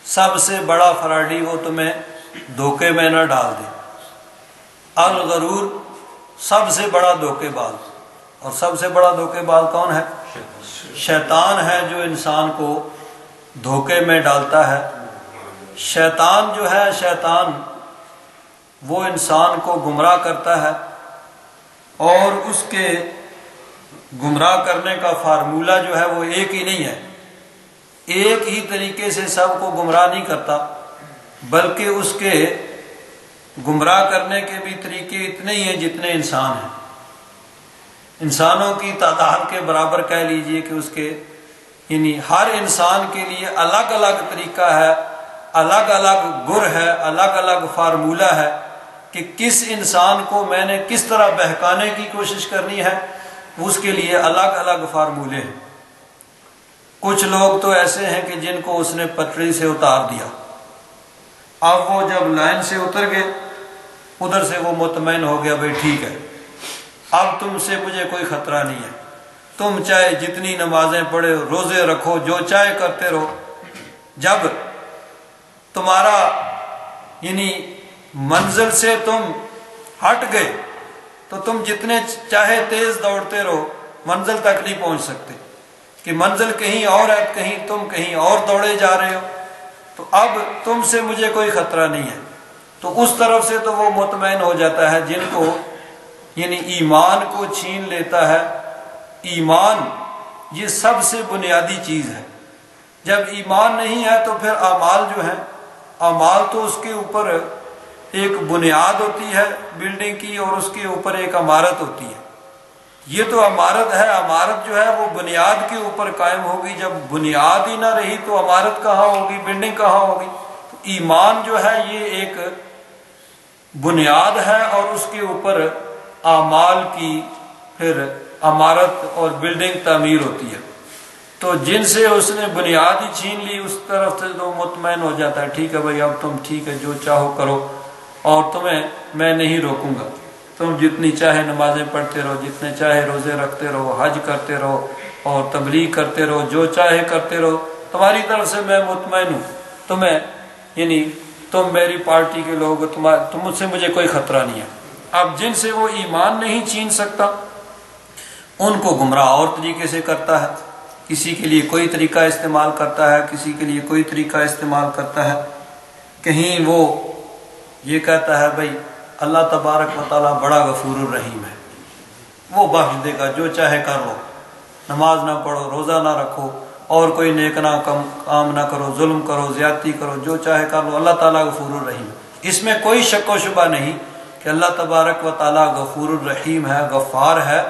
سب سے بڑا فراڈی وہ تمہیں دھوکے میں نہ ڈال دے۔ الغرور سب سے بڑا دھوکے باز، اور سب سے بڑا دھوکے باز کون ہے؟ شیطان ہے، جو انسان کو دھوکے میں ڈالتا ہے۔ شیطان جو ہے، شیطان وہ انسان کو گمراہ کرتا ہے، اور اس کے گمراہ کرنے کا فارمولہ جو ہے وہ ایک ہی نہیں ہے، ایک ہی طریقے سے سب کو گمراہ نہیں کرتا، بلکہ اس کے گمراہ کرنے کے بھی طریقے اتنے ہی ہیں جتنے انسان ہیں۔ انسانوں کی تعداد کے برابر کہہ لیجئے کہ اس کے یعنی ہر انسان کے لیے الگ الگ طریقہ ہے، الگ الگ گر ہے، الگ الگ فارمولہ ہے کہ کس انسان کو میں نے کس طرح بہکانے کی کوشش کرنی ہے، اس کے لیے الگ الگ فارمولے ہیں۔ کچھ لوگ تو ایسے ہیں کہ جن کو اس نے پٹری سے اتار دیا، اب وہ جب لائن سے اتر گئے ادھر سے وہ مطمئن ہو گیا، بھائی ٹھیک ہے اب تم سے مجھے کوئی خطرہ نہیں ہے، تم چاہے جتنی نمازیں پڑھو، روزے رکھو، جو چاہے کرتے رہو۔ جب تمہارا یعنی منزل سے تم ہٹ گئے تو تم جتنے چاہے تیز دوڑتے رہو، منزل تک نہیں پہنچ سکتے، کہ منزل کہیں اور ہے، کہیں تم کہیں اور دوڑے جا رہے ہو، تو اب تم سے مجھے کوئی خطرہ نہیں ہے۔ تو اس طرف سے تو وہ مطمئن ہو جاتا ہے جن کو یعنی ایمان کو چھین لیتا ہے۔ ایمان یہ سب سے بنیادی چیز ہے۔ جب ایمان نہیں ہے تو پھر اعمال جو ہیں، اعمال تو اس کے اوپر ایک بنیاد ہوتی ہے بلڈنگ کی، اور اس کے اوپر ایک عمارت ہوتی ہے۔ یہ تو عمارت ہے، عمارت جو ہے وہ بنیاد کے اوپر قائم ہوگی، جب بنیاد ہی نہ رہی تو عمارت کہاں ہوگی، بلڈنگ کہاں ہوگی؟ تو ایمان جو ہے یہ ایک بنیاد ہے اور اس کے اوپر اعمال کی پھر عمارت اور بلڈنگ تعمیر ہوتی ہے۔ تو جن سے اس نے بنیاد ہی چھین لی اس طرف سے تو مطمئن ہو جاتا ہے، ٹھیک ہے بھائی اب تم ٹھیک ہے جو چاہو کرو اور تمہیں میں نہیں روکوں گا، تم جتنی چاہے نمازیں پڑھتے رہو، جتنے چاہے روزے رکھتے رہو، حج کرتے رہو اور تبلیغ کرتے رہو، جو چاہے کرتے رہو، تمہاری طرف سے میں مطمئن ہوں، تمہیں یعنی تم میری پارٹی کے لوگ، تم مجھ سے مجھے کوئی خطرہ نہیں ہے۔ اب جن سے وہ ایمان نہیں چھین سکتا ان کو گمراہ اور طریقے سے کرتا ہے، کسی کے لیے کوئی طریقہ استعمال کرتا ہے، کسی کے لیے کوئی طریقہ استعمال کرتا ہے۔ کہیں وہ یہ کہتا ہے بھائی اللہ تبارک و تعالیٰ بڑا غفور الرحیم ہے، وہ بخش دے گا، جو چاہے کر لو، نماز نہ پڑھو، روزہ نہ رکھو اور کوئی نیک نہ کام نہ کرو، ظلم کرو، زیادتی کرو، جو چاہے کر لو، اللہ تعالیٰ غفور الرحیم۔ اس میں کوئی شک و شبہ نہیں کہ اللہ تبارک و تعالیٰ غفور الرحیم ہے، غفار ہے،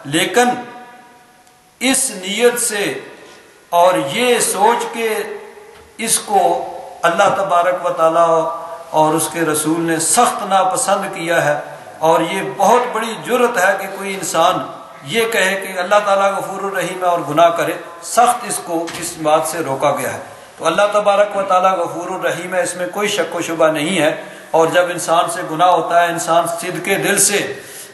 لیکن اس نیت سے اور یہ سوچ کے اس کو اللہ تبارک و تعالیٰ اور اس کے رسول نے سخت ناپسند کیا ہے، اور یہ بہت بڑی جرت ہے کہ کوئی انسان یہ کہے کہ اللہ تعالیٰ غفور الرحیم ہے اور گناہ کرے، سخت اس کو اس بات سے روکا گیا ہے۔ تو اللہ تبارک و تعالیٰ غفور الرحیم ہے، اس میں کوئی شک و شبہ نہیں ہے، اور جب انسان سے گناہ ہوتا ہے، انسان صدق کے دل سے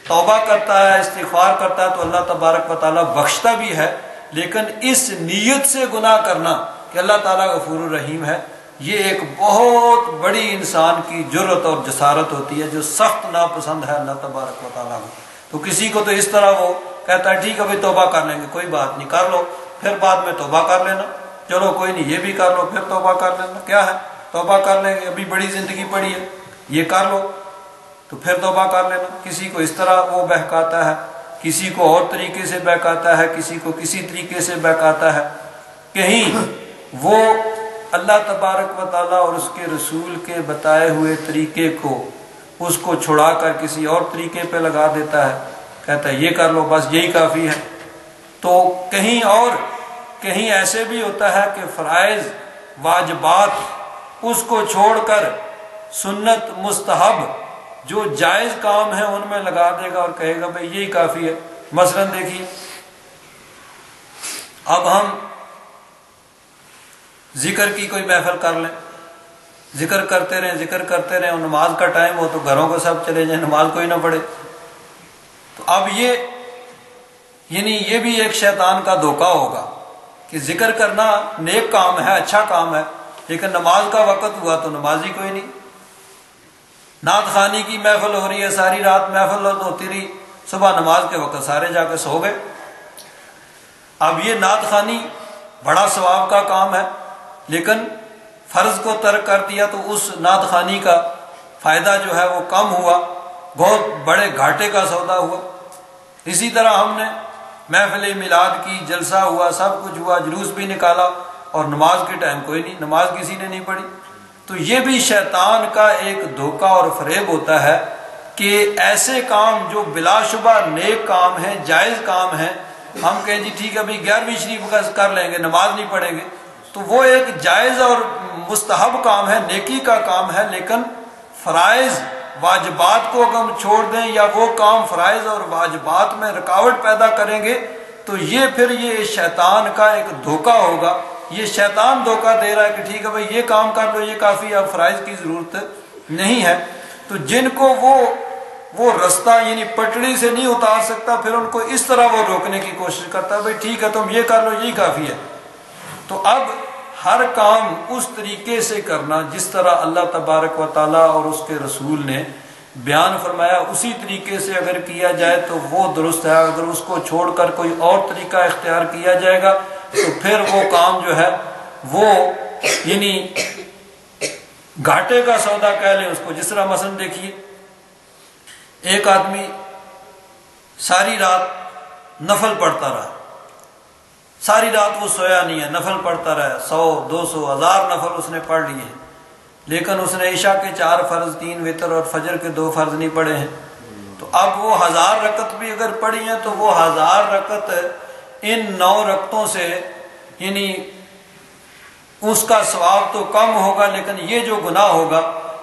توبہ کرتا ہے، استغفار کرتا ہے تو اللہ تبارک و تعالیٰ بخشتا بھی ہے، لیکن اس نیت سے گناہ کرنا کہ اللہ تعالیٰ غفور الرحیم ہے، یہ ایک بہت بڑی انسان کی جرت اور جسارت ہوتی ہے جو سخت ناپسند ہے اللہ تبارک و تعالیٰ کو۔ تو کسی کو تو اس طرح وہ کہتا ہے ٹھیک ہے بھائی توبہ کر لیں گے، کوئی بات نہیں، کر لو، پھر بعد میں توبہ کر لینا، چلو کوئی نہیں یہ بھی کر لو پھر توبہ کر لینا، کیا ہے توبہ کر لیں گے، ابھی بڑی زندگی پڑی ہے، یہ کر لو تو پھر توبہ کر لینا۔ کسی کو اس طرح وہ بہکاتا ہے، کسی کو اور طریقے سے بہکاتا ہے، کسی کو کسی طریقے سے بہکاتا ہے۔ کہیں وہ اللہ تبارک و تعالیٰ اور اس کے رسول کے بتائے ہوئے طریقے کو اس کو چھڑا کر کسی اور طریقے پہ لگا دیتا ہے، کہتا ہے یہ کر لو بس یہی کافی ہے۔ تو کہیں ایسے بھی ہوتا ہے کہ فرائض واجبات اس کو چھوڑ کر سنت مستحب جو جائز کام ہے ان میں لگا دے گا اور کہے گا بھئی یہی کافی ہے۔ مثلا دیکھیے اب ہم ذکر کی کوئی محفل کر لیں، ذکر کرتے رہیں اور نماز کا ٹائم ہو تو گھروں کو سب چلے جائیں، نماز کوئی نہ پڑھے، تو اب یہ بھی ایک شیطان کا دھوکہ ہوگا کہ ذکر کرنا نیک کام ہے، اچھا کام ہے، لیکن نماز کا وقت ہوا تو نمازی کوئی نہیں۔ نعت خوانی کی محفل ہو رہی ہے، ساری رات محفل ہوتی رہی، صبح نماز کے وقت سارے جا کے سو گئے۔ اب یہ نعت خوانی بڑا ثواب کا کام ہے، لیکن فرض کو ترک کر دیا تو اس نعت خوانی کا فائدہ جو ہے وہ کم ہوا، بہت بڑے گھاٹے کا سودا ہوا۔ اسی طرح ہم نے محفل میلاد کی، جلسہ ہوا، سب کچھ ہوا، جلوس بھی نکالا اور نماز کے ٹائم کوئی نہیں، نماز کسی نے نہیں پڑھی۔ تو یہ بھی شیطان کا ایک دھوکہ اور فریب ہوتا ہے کہ ایسے کام جو بلا شبہ نیک کام ہیں، جائز کام ہیں، ہم کہیں جی ٹھیک ہے بھائی 11ویں شریف کا کر لیں گے، نماز نہیں پڑھیں گے، تو وہ ایک جائز اور مستحب کام ہے، نیکی کا کام ہے، لیکن فرائض واجبات کو اگر ہم چھوڑ دیں یا وہ کام فرائض اور واجبات میں رکاوٹ پیدا کریں گے تو یہ شیطان کا ایک دھوکہ ہوگا۔ یہ شیطان دھوکہ دے رہا ہے کہ ٹھیک ہے بھائی یہ کام کر لو، یہ کافی، اب فرائض کی ضرورت نہیں ہے۔ تو جن کو وہ رستہ یعنی پٹڑی سے نہیں اتار سکتا، پھر ان کو اس طرح وہ روکنے کی کوشش کرتا ہے، بھائی ٹھیک ہے تم یہ کر لو، یہی کافی ہے۔ تو اب ہر کام اس طریقے سے کرنا جس طرح اللہ تبارک و تعالیٰ اور اس کے رسول نے بیان فرمایا، اسی طریقے سے اگر کیا جائے تو وہ درست ہے۔ اگر اس کو چھوڑ کر کوئی اور طریقہ اختیار کیا جائے گا تو پھر وہ کام جو ہے وہ یعنی گھاٹے کا سودا کہہ لیں اس کو۔ جس طرح مثلا دیکھیے ایک آدمی ساری رات نفل پڑھتا رہا، ساری رات وہ سویا نہیں ہے، نفل پڑھتا رہا، 100 200 1000 نفل اس نے پڑھ لیے ہیں، لیکن اس نے عشاء کے 4 فرض، 3 وتر اور فجر کے 2 فرض نہیں پڑھے ہیں۔ تو اب وہ 1000 رکعت بھی اگر پڑھی ہیں تو وہ 1000 رکعت ان 9 رکعتوں سے یعنی اس کا ثواب تو کم ہوگا، لیکن یہ جو گناہ ہوگا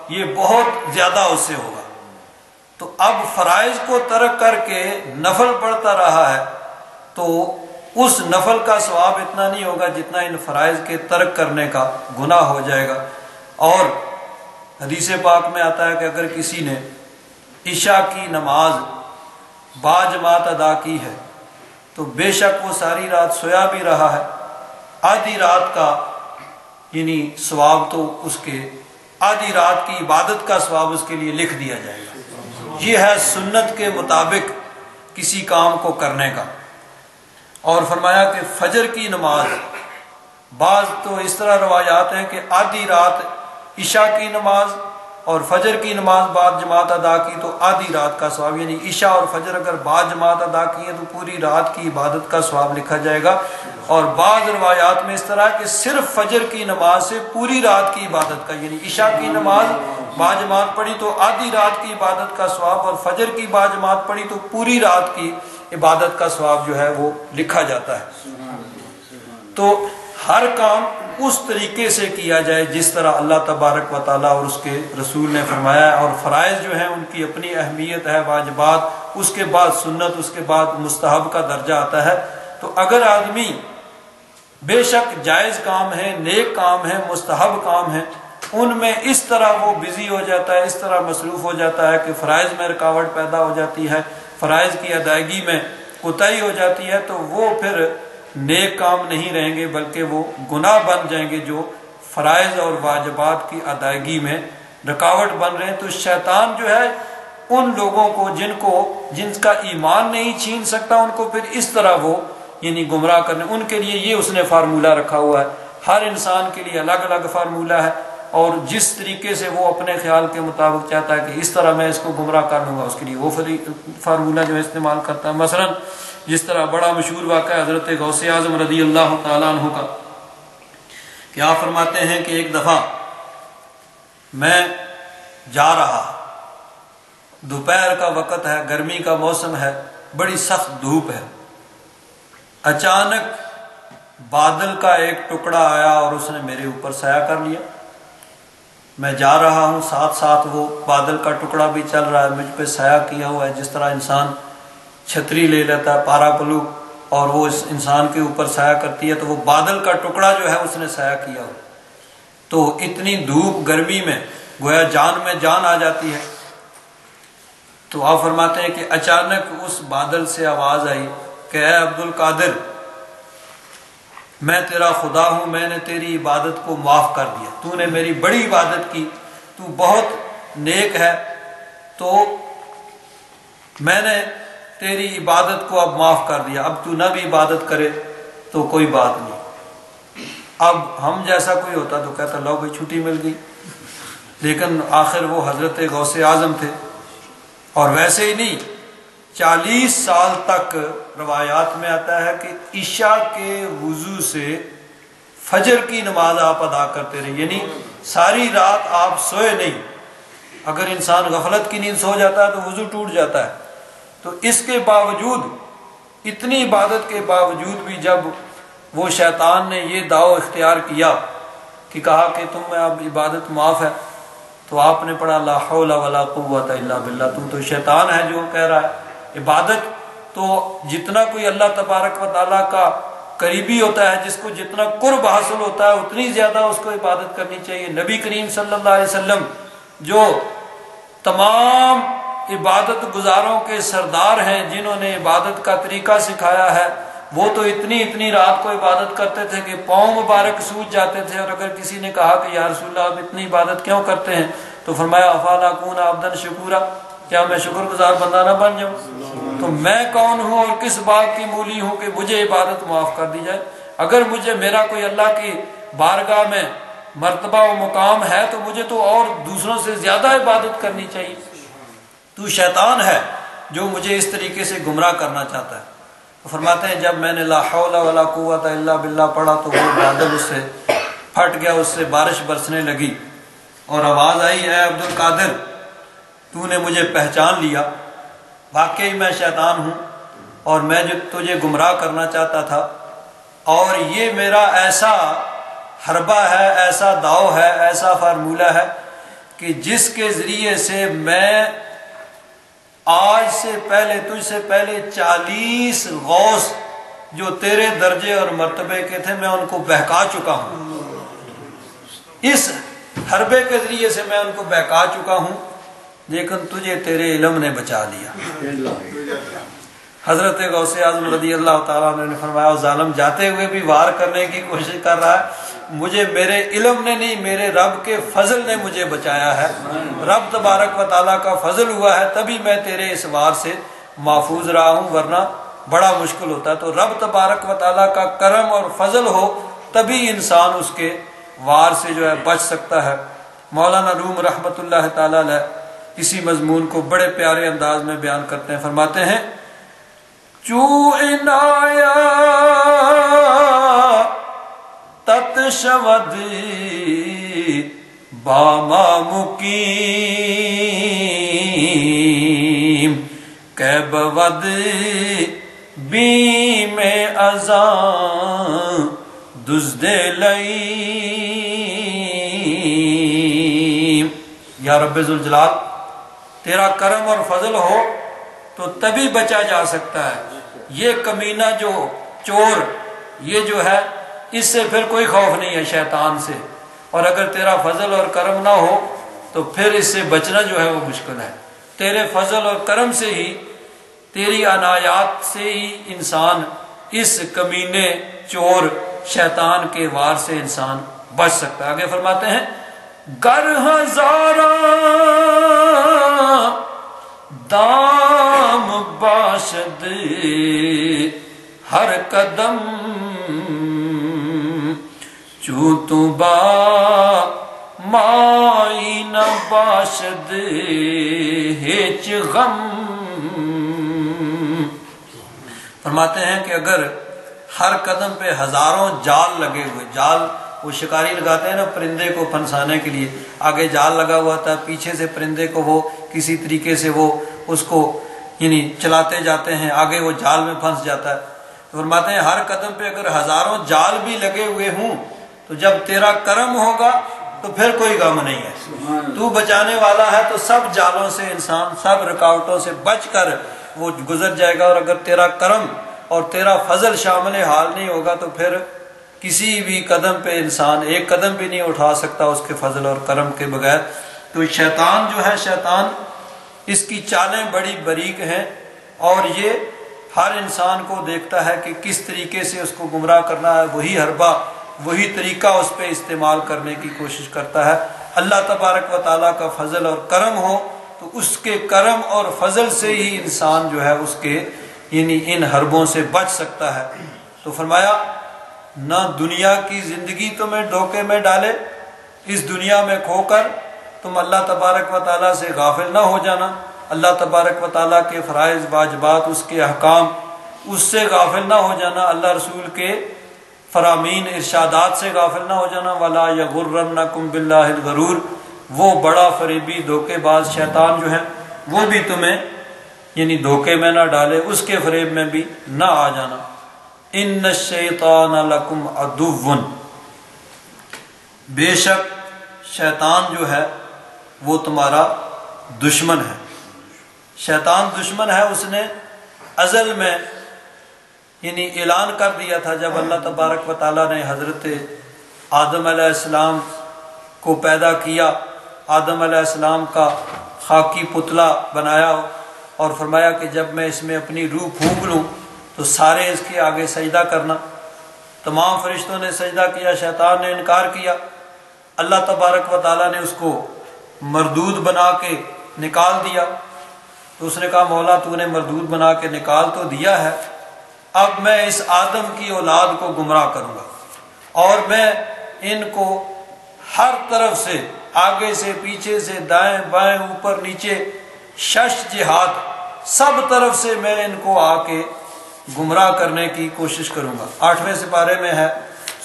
یہ بہت زیادہ اس سے ہوگا۔ تو اب فرائض کو ترک کر کے نفل پڑھتا رہا ہے تو اس نفل کا ثواب اتنا نہیں ہوگا جتنا ان فرائض کے ترک کرنے کا گناہ ہو جائے گا۔ اور حدیث پاک میں آتا ہے کہ اگر کسی نے عشاء کی نماز باجماعت ادا کی ہے تو بے شک وہ ساری رات سویا بھی رہا ہے، آدھی رات کا یعنی ثواب تو اس کے آدھی رات کی عبادت کا ثواب اس کے لیے لکھ دیا جائے گا۔ یہ ہے سنت کے مطابق کسی کام کو کرنے کا۔ اور فرمایا کہ فجر کی نماز، بعض تو اس طرح روایات ہیں کہ آدھی رات عشاء کی نماز اور فجر کی نماز بعد جماعت ادا کی تو آدھی رات کا ثواب، یعنی عشاء اور فجر اگر بعد جماعت ادا کی ہے تو پوری رات کی عبادت کا ثواب لکھا جائے گا۔ اور بعض روایات میں اس طرح کہ صرف فجر کی نماز سے پوری رات کی عبادت کا، یعنی عشاء کی نماز بعد جماعت پڑھی تو آدھی رات کی عبادت کا ثواب، اور فجر کی بعد جماعت پڑھی تو پوری رات کی عبادت کا ثواب جو ہے وہ لکھا جاتا ہے۔ تو ہر کام اس طریقے سے کیا جائے جس طرح اللہ تبارک و تعالیٰ اور اس کے رسول نے فرمایا ہے۔ اور فرائض جو ہیں ان کی اپنی اہمیت ہے، واجبات، اس کے بعد سنت، اس کے بعد مستحب کا درجہ آتا ہے۔ تو اگر آدمی بے شک جائز کام ہے، نیک کام ہے، مستحب کام ہے، ان میں اس طرح وہ بزی ہو جاتا ہے، اس طرح مصروف ہو جاتا ہے کہ فرائض میں رکاوٹ پیدا ہو جاتی ہے، فرائض کی ادائیگی میں کوتاہی ہو جاتی ہے، تو وہ پھر نیک کام نہیں رہیں گے بلکہ وہ گناہ بن جائیں گے جو فرائض اور واجبات کی ادائیگی میں رکاوٹ بن رہے ہیں۔ تو شیطان جو ہے ان لوگوں کو جن کا ایمان نہیں چھین سکتا، ان کو پھر اس طرح وہ یعنی گمراہ کرنے، ان کے لیے یہ اس نے فارمولہ رکھا ہوا ہے۔ ہر انسان کے لیے الگ الگ فارمولہ ہے، اور جس طریقے سے وہ اپنے خیال کے مطابق چاہتا ہے کہ اس طرح میں اس کو گمراہ کر لوں گا، اس کے لیے وہ فارمولہ جو استعمال کرتا ہے۔ مثلا جس طرح بڑا مشہور واقعہ حضرت غوث اعظم رضی اللہ تعالیٰ عنہ کا، کہ آپ فرماتے ہیں کہ ایک دفعہ میں جا رہا، دوپہر کا وقت ہے، گرمی کا موسم ہے، بڑی سخت دھوپ ہے، اچانک بادل کا ایک ٹکڑا آیا اور اس نے میرے اوپر سایہ کر لیا۔ میں جا رہا ہوں، ساتھ ساتھ وہ بادل کا ٹکڑا بھی چل رہا ہے، مجھ پہ سایہ کیا ہوا ہے، جس طرح انسان چھتری لے لیتا ہے پارا پلو اور وہ اس انسان کے اوپر سایہ کرتی ہے، تو وہ بادل کا ٹکڑا جو ہے اس نے سایہ کیا ہوا۔ تو اتنی دھوپ گرمی میں گویا جان میں جان آ جاتی ہے۔ تو آپ فرماتے ہیں کہ اچانک اس بادل سے آواز آئی کہ اے عبد القادر، میں تیرا خدا ہوں، میں نے تیری عبادت کو معاف کر دیا، تو نے میری بڑی عبادت کی، تو بہت نیک ہے، تو میں نے تیری عبادت کو اب معاف کر دیا، اب تو نہ بھی عبادت کرے تو کوئی بات نہیں۔ اب ہم جیسا کوئی ہوتا تو کہتا لو بھائی چھٹی مل گئی، لیکن آخر وہ حضرت غوث اعظم تھے، اور ویسے ہی نہیں 40 سال تک روایات میں آتا ہے کہ عشاء کے وضو سے فجر کی نماز آپ ادا کرتے رہے، یعنی ساری رات آپ سوئے نہیں۔ اگر انسان غفلت کی نیند سو جاتا ہے تو وضو ٹوٹ جاتا ہے، تو اس کے باوجود، اتنی عبادت کے باوجود بھی جب وہ شیطان نے یہ دعویٰ اختیار کیا کہ کہا کہ تم میں اب عبادت معاف ہے، تو آپ نے پڑھا لا حول ولا قوت الا باللہ، تو شیطان ہے جو کہہ رہا ہے۔ عبادت تو جتنا کوئی اللہ تبارک و تعالیٰ کا قریبی ہوتا ہے، جس کو جتنا قرب حاصل ہوتا ہے اتنی زیادہ اس کو عبادت کرنی چاہیے۔ نبی کریم صلی اللہ علیہ وسلم جو تمام عبادت گزاروں کے سردار ہیں، جنہوں نے عبادت کا طریقہ سکھایا ہے، وہ تو اتنی رات کو عبادت کرتے تھے کہ پاؤں مبارک سوج جاتے تھے، اور اگر کسی نے کہا کہ یا رسول اللہ آپ اتنی عبادت کیوں کرتے ہیں، تو فرمایا افلا اکون عبدا شکورا، کیا میں شکر گزار بندہ نہ بن جاؤں؟ تو میں کون ہوں اور کس بات کی مولی ہوں کہ مجھے عبادت معاف کر دی جائے؟ اگر مجھے میرا کوئی اللہ کی بارگاہ میں مرتبہ و مقام ہے تو مجھے تو اور دوسروں سے زیادہ عبادت کرنی چاہیے۔ تو شیطان ہے جو مجھے اس طریقے سے گمراہ کرنا چاہتا ہے۔ تو فرماتے ہیں جب میں نے لا حول ولا قوت الا باللہ پڑھا تو وہ بادل اس سے پھٹ گیا، اس سے بارش برسنے لگی، اور آواز آئی اے عبد القادر، تو نے مجھے پہچان لیا؟ واقعی میں شیطان ہوں اور میں جو تجھے گمراہ کرنا چاہتا تھا، اور یہ میرا ایسا حربہ ہے، ایسا داؤ ہے، ایسا فارمولہ ہے کہ جس کے ذریعے سے میں آج سے پہلے، تجھ سے پہلے 40 غوث جو تیرے درجے اور مرتبے کے تھے، میں ان کو بہکا چکا ہوں۔ اس حربے کے ذریعے سے میں ان کو بہکا چکا ہوں، لیکن تجھے تیرے علم نے بچا لیا۔ حضرت غوث اعظم رضی اللہ تعالیٰ عنہ نے فرمایا، ظالم جاتے ہوئے بھی وار کرنے کی کوشش کر رہا ہے، مجھے میرے علم نے نہیں، میرے رب کے فضل نے مجھے بچایا ہے۔ رب تبارک و تعالیٰ کا فضل ہوا ہے تبھی میں تیرے اس وار سے محفوظ رہا ہوں، ورنہ بڑا مشکل ہوتا ہے۔ تو رب تبارک و تعالیٰ کا کرم اور فضل ہو تبھی انسان اس کے وار سے جو ہے بچ سکتا ہے۔ مولانا روم رحمۃ اللہ تعالیٰ علیہ اسی مضمون کو بڑے پیارے انداز میں بیان کرتے ہیں، فرماتے ہیں، چو عنایا تت شود باما مقیم کہ بود بیم ازاں دزد لئیم۔ یا رب ذوالجلال، تیرا کرم اور فضل ہو تو تبھی بچا جا سکتا ہے۔ یہ کمینہ جو چور، یہ جو ہے، اس سے پھر کوئی خوف نہیں ہے شیطان سے، اور اگر تیرا فضل اور کرم نہ ہو تو پھر اس سے بچنا جو ہے وہ مشکل ہے۔ تیرے فضل اور کرم سے ہی، تیری عنایات سے ہی انسان اس کمینے چور شیطان کے وار سے انسان بچ سکتا ہے۔ آگے فرماتے ہیں، گر ہزاراں دام باشد ہر قدم چوں تو با مائی نہ باشد ہیچ غم۔ فرماتے ہیں کہ اگر ہر قدم پہ ہزاروں جال لگے ہوئے، جال وہ شکاری لگاتے ہیں نا پرندے کو پھنسانے کے لیے، آگے جال لگا ہوا تھا، پیچھے سے پرندے کو وہ کسی طریقے سے وہ اس کو یعنی چلاتے جاتے ہیں، آگے وہ جال میں پھنس جاتا ہے۔ تو فرماتے ہیں ہر قدم پہ اگر ہزاروں جال بھی لگے ہوئے ہوں تو جب تیرا کرم ہوگا تو پھر کوئی غم نہیں ہے۔ تو بچانے والا ہے تو سب جالوں سے انسان، سب رکاوٹوں سے بچ کر وہ گزر جائے گا، اور اگر تیرا کرم اور تیرا فضل شامل حال نہیں ہوگا تو پھر کسی بھی قدم پہ انسان ایک قدم بھی نہیں اٹھا سکتا اس کے فضل اور کرم کے بغیر۔ تو شیطان جو ہے، شیطان اس کی چالیں بڑی باریک ہیں، اور یہ ہر انسان کو دیکھتا ہے کہ کس طریقے سے اس کو گمراہ کرنا ہے، وہی حربہ، وہی طریقہ اس پہ استعمال کرنے کی کوشش کرتا ہے۔ اللہ تبارک و تعالیٰ کا فضل اور کرم ہو تو اس کے کرم اور فضل سے ہی انسان جو ہے اس کے یعنی ان حربوں سے بچ سکتا ہے۔ تو فرمایا، نہ دنیا کی زندگی تمہیں دھوکے میں ڈالے، اس دنیا میں کھو کر تم اللہ تبارک و تعالیٰ سے غافل نہ ہو جانا، اللہ تبارک و تعالیٰ کے فرائض واجبات، اس کے احکام، اس سے غافل نہ ہو جانا، اللہ رسول کے فرامین ارشادات سے غافل نہ ہو جانا۔ وَلَا يَغُرَّنَّكُمْ بِاللَّهِ الْغَرُورُ، وہ بڑا فریبی دھوکے باز شیطان جو ہے وہ بھی تمہیں یعنی دھوکے میں نہ ڈالے، اس کے فریب میں بھی نہ آ جانا۔ ان الشیطان لکم عدو، بے شک شیطان جو ہے وہ تمہارا دشمن ہے۔ شیطان دشمن ہے، اس نے ازل میں یعنی اعلان کر دیا تھا جب اللہ تبارک و تعالیٰ نے حضرت آدم علیہ السلام کو پیدا کیا، آدم علیہ السلام کا خاکی پتلا بنایا اور فرمایا کہ جب میں اس میں اپنی روح پھونک لوں تو سارے اس کے آگے سجدہ کرنا۔ تمام فرشتوں نے سجدہ کیا، شیطان نے انکار کیا۔ اللہ تبارک و تعالیٰ نے اس کو مردود بنا کے نکال دیا۔ تو اس نے کہا، مولا تو نے مردود بنا کے نکال تو دیا ہے، اب میں اس آدم کی اولاد کو گمراہ کروں گا، اور میں ان کو ہر طرف سے، آگے سے، پیچھے سے، دائیں بائیں، اوپر نیچے، شش جہات، سب طرف سے میں ان کو آ کے گمراہ کرنے کی کوشش کروں گا۔ 8ویں سپارے میں ہے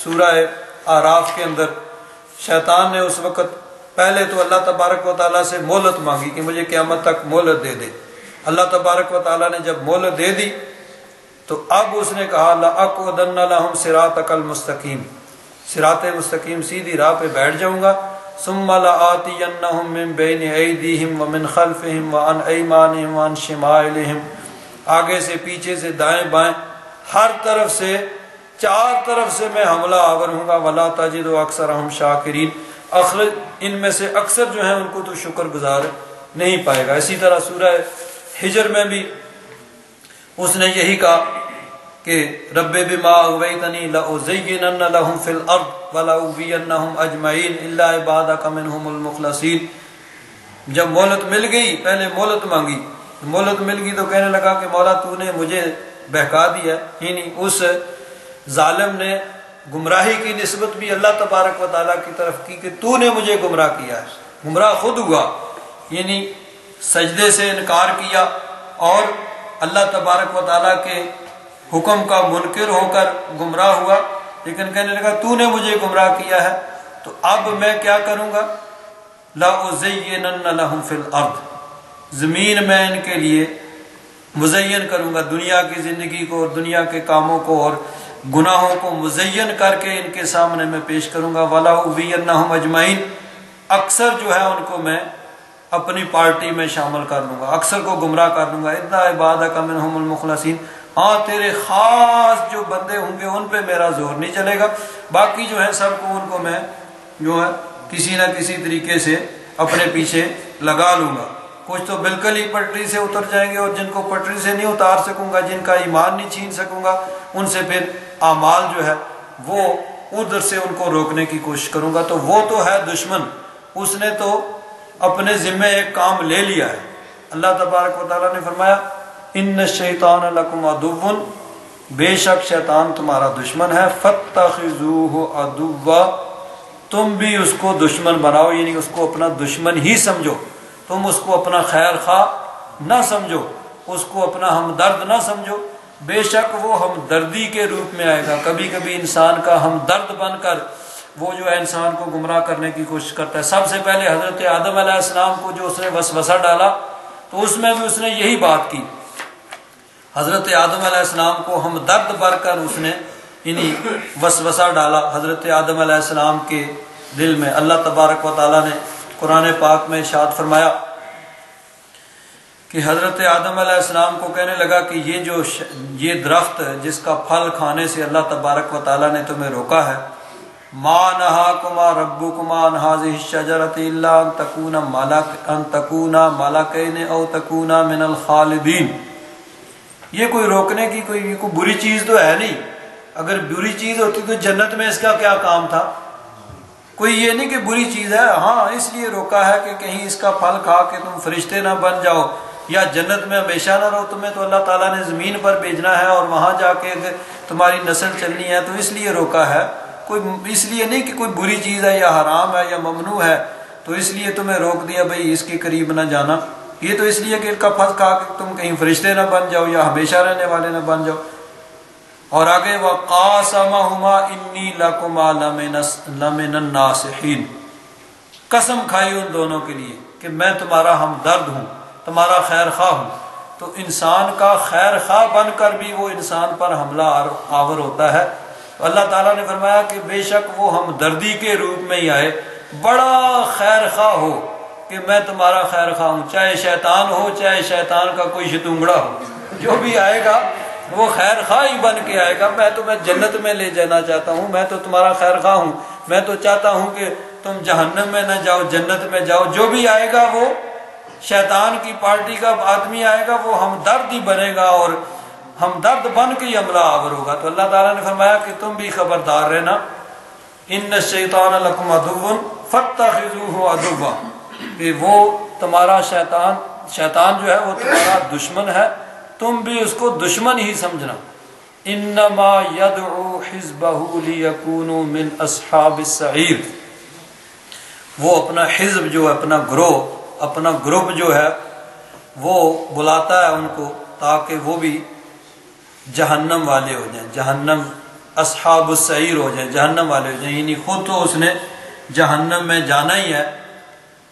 سورہ اعراف کے اندر، شیطان نے اس وقت پہلے تو اللہ تبارک و تعالیٰ سے مہلت مانگی کہ مجھے قیامت تک مہلت دے دے۔ اللہ تبارک و تعالیٰ نے جب مہلت دے دی تو اب اس نے کہا لَأَقْعُدَنَّ لَهُمْ صِرَاطَكَ الْمُسْتَقِيمَ، صراط مستقیم سیدھی راہ پہ بیٹھ جاؤں گا. ثُمَّ لَآتِيَنَّهُم مِّن بَيْنِ أَيْدِيهِمْ وَمِنْ خَلْفِهِمْ وَعَنْ أَيْمَانِهِمْ وَعَنْ شِمَائِلِهِمْ، آگے سے پیچھے سے دائیں بائیں ہر طرف سے چار طرف سے میں حملہ آور ہوں گا. وَلَا تَجِدُ أَكْثَرَهُمْ شَاكِرِينَ، ان میں سے اکثر جو ہیں ان کو تو شکر گزار نہیں پائے گا. اسی طرح سورہ ہجر میں بھی اس نے یہی کہا کہ رب بما اغویتنی لأزینن لهم فی الارض ولأغوینہم اجمعین الا عبادک منہم المخلصین. جب مہلت مل گئی، پہلے مہلت مانگی، مہلت مل گئی تو کہنے لگا کہ مولا تو نے مجھے بہکا دیا، یعنی اس ظالم نے گمراہی کی نسبت بھی اللہ تبارک و تعالیٰ کی طرف کی کہ تو نے مجھے گمراہ کیا ہے. گمراہ خود ہوا، یعنی سجدے سے انکار کیا اور اللہ تبارک و تعالیٰ کے حکم کا منکر ہو کر گمراہ ہوا، لیکن کہنے لگا تو نے مجھے گمراہ کیا ہے تو اب میں کیا کروں گا، لَأُزَيِّنَنَّ لَهُمْ فِي الْأَرْضِ، زمین میں ان کے لیے مزین کروں گا، دنیا کی زندگی کو اور دنیا کے کاموں کو اور گناہوں کو مزین کر کے ان کے سامنے میں پیش کروں گا. وَلَأُغْوِيَنَّهُمْ أَجْمَعِينَ، اکثر جو ہے ان کو میں اپنی پارٹی میں شامل کر لوں گا، اکثر کو گمراہ کر دوں گا. اِلَّا عِبَادَكَ مِنْهُمُ الْمُخْلَصِينَ، ہاں تیرے خاص جو بندے ہوں گے ان پہ میرا زور نہیں چلے گا، باقی جو ہے سب کو ان کو میں جو ہے کسی نہ کسی طریقے سے اپنے پیچھے لگا لوں گا. کچھ تو بالکل ہی پٹری سے اتر جائیں گے اور جن کو پٹری سے نہیں اتار سکوں گا، جن کا ایمان نہیں چھین سکوں گا، ان سے پھر اعمال جو ہے وہ ادھر سے ان کو روکنے کی کوشش کروں گا. تو وہ تو ہے دشمن، اس نے تو اپنے ذمہ ایک کام لے لیا ہے. اللہ تبارک و تعالیٰ نے فرمایا ان الشیطان لکم عدو، بے شک شیطان تمہارا دشمن ہے. فاتخذوہ عدوا، تم بھی اس کو دشمن بناؤ، یعنی اس کو اپنا دشمن ہی سمجھو. تم اس کو اپنا خیر خواہ نہ سمجھو، اس کو اپنا ہمدرد نہ سمجھو. بے شک وہ ہمدردی کے روپ میں آئے گا. کبھی کبھی انسان کا ہمدرد بن کر وہ جو ہے انسان کو گمراہ کرنے کی کوشش کرتا ہے. سب سے پہلے حضرت آدم علیہ السلام کو جو اس نے وسوسہ ڈالا تو اس میں بھی اس نے یہی بات کی. حضرت آدم علیہ السلام کو ہمدرد بن کر اس نے یعنی وسوسہ ڈالا حضرت آدم علیہ السلام کے دل میں. اللہ تبارک و تعالیٰ نے قرآن پاک میں ارشاد فرمایا کہ حضرت آدم علیہ السلام کو کہنے لگا کہ یہ درخت جس کا پھل کھانے سے اللہ تبارک و تعالیٰ نے تمہیں روکا ہے، ما نہاکما ربکما عن ہذہ الشجرۃ الا ان تکونا ملکین او تکونا من الخالدین. یہ کوئی روکنے کی کوئی بری چیز تو ہے نہیں. اگر بری چیز ہوتی تو جنت میں اس کا کیا کام تھا؟ کوئی یہ نہیں کہ بری چیز ہے، ہاں اس لیے روکا ہے کہ کہیں اس کا پھل کھا کے تم فرشتے نہ بن جاؤ یا جنت میں ہمیشہ نہ رہو. تمہیں تو اللہ تعالیٰ نے زمین پر بھیجنا ہے اور وہاں جا کے اگر تمہاری نسل چلنی ہے تو اس لیے روکا ہے. کوئی اس لیے نہیں کہ کوئی بری چیز ہے یا حرام ہے یا ممنوع ہے تو اس لیے تمہیں روک دیا بھئی اس کے قریب نہ جانا. یہ تو اس لیے کہ ان کا پھل کھا کے تم کہیں فرشتے نہ بن جاؤ یا ہمیشہ رہنے والے نہ بن جاؤ. اور آگے وَقَاسَمَهُمَا إِنِّي لَكُمَا لَمِنَ النَّاصِحِينَ، قسم کھائی ان دونوں کے لیے کہ میں تمہارا ہمدرد ہوں، تمہارا خیر خواہ ہوں. تو انسان کا خیر خواہ بن کر بھی وہ انسان پر حملہ آور ہوتا ہے. تو اللہ تعالیٰ نے فرمایا کہ بے شک وہ ہمدردی کے روپ میں ہی آئے، بڑا خیر خواہ ہو کہ میں تمہارا خیر خواہ ہوں، چاہے شیطان ہو چاہے شیطان کا کوئی شتونگڑا ہو، جو بھی آئے گا وہ خیر خواہ ہی بن کے آئے گا. میں تمہیں جنت میں لے جانا چاہتا ہوں، میں تو تمہارا خیر خواہ ہوں، میں تو چاہتا ہوں کہ تم جہنم میں نہ جاؤ جنت میں جاؤ. جو بھی آئے گا وہ شیطان کی پارٹی کا آدمی آئے گا وہ ہمدرد ہی بنے گا اور ہمدرد بن کے ہی عملہ آور ہوگا. تو اللہ تعالیٰ نے فرمایا کہ تم بھی خبردار رہنا، ان الشیطان لکم عدو فاتخذوہ عدوا، کہ وہ تمہارا شیطان جو ہے وہ تمہارا دشمن ہے، تم بھی اس کو دشمن ہی سمجھنا. انما یدعو حزبہ لیکونوا من اصحاب السعیر، وہ اپنا حزب جو ہے اپنا گروہ اپنا گروپ جو ہے وہ بلاتا ہے ان کو تاکہ وہ بھی جہنم والے ہو جائیں، جہنم اصحاب السعیر ہو جائیں، جہنم والے ہو جائیں. یعنی خود تو اس نے جہنم میں جانا ہی ہے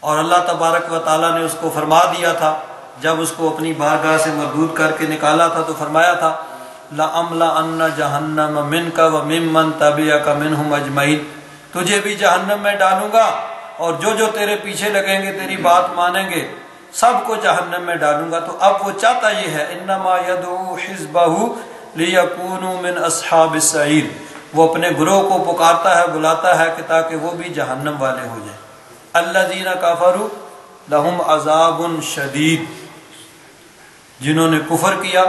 اور اللہ تبارک و تعالیٰ نے اس کو فرما دیا تھا جب اس کو اپنی بارگاہ سے مردود کر کے نکالا تھا تو فرمایا تھا لَأَمْلَأَنَّ جَهَنَّمَ مِنْكَ وَمِمَّنْ تَبِعَكَ مِنْهُمْ أَجْمَعِينَ، تجھے بھی جہنم میں ڈالوں گا اور جو تیرے پیچھے لگیں گے تیری بات مانیں گے سب کو جہنم میں ڈالوں گا۔ تو اب وہ چاہتا یہ ہے انما يدعو حزبه ليكونوا من اصحاب السعیر، وہ اپنے گروہ کو پکارتا ہے بلاتا ہے کہ تاکہ وہ بھی جہنم والے ہو جائیں۔ الذین کفروا لہم عذاب شدید، جنہوں نے کفر کیا،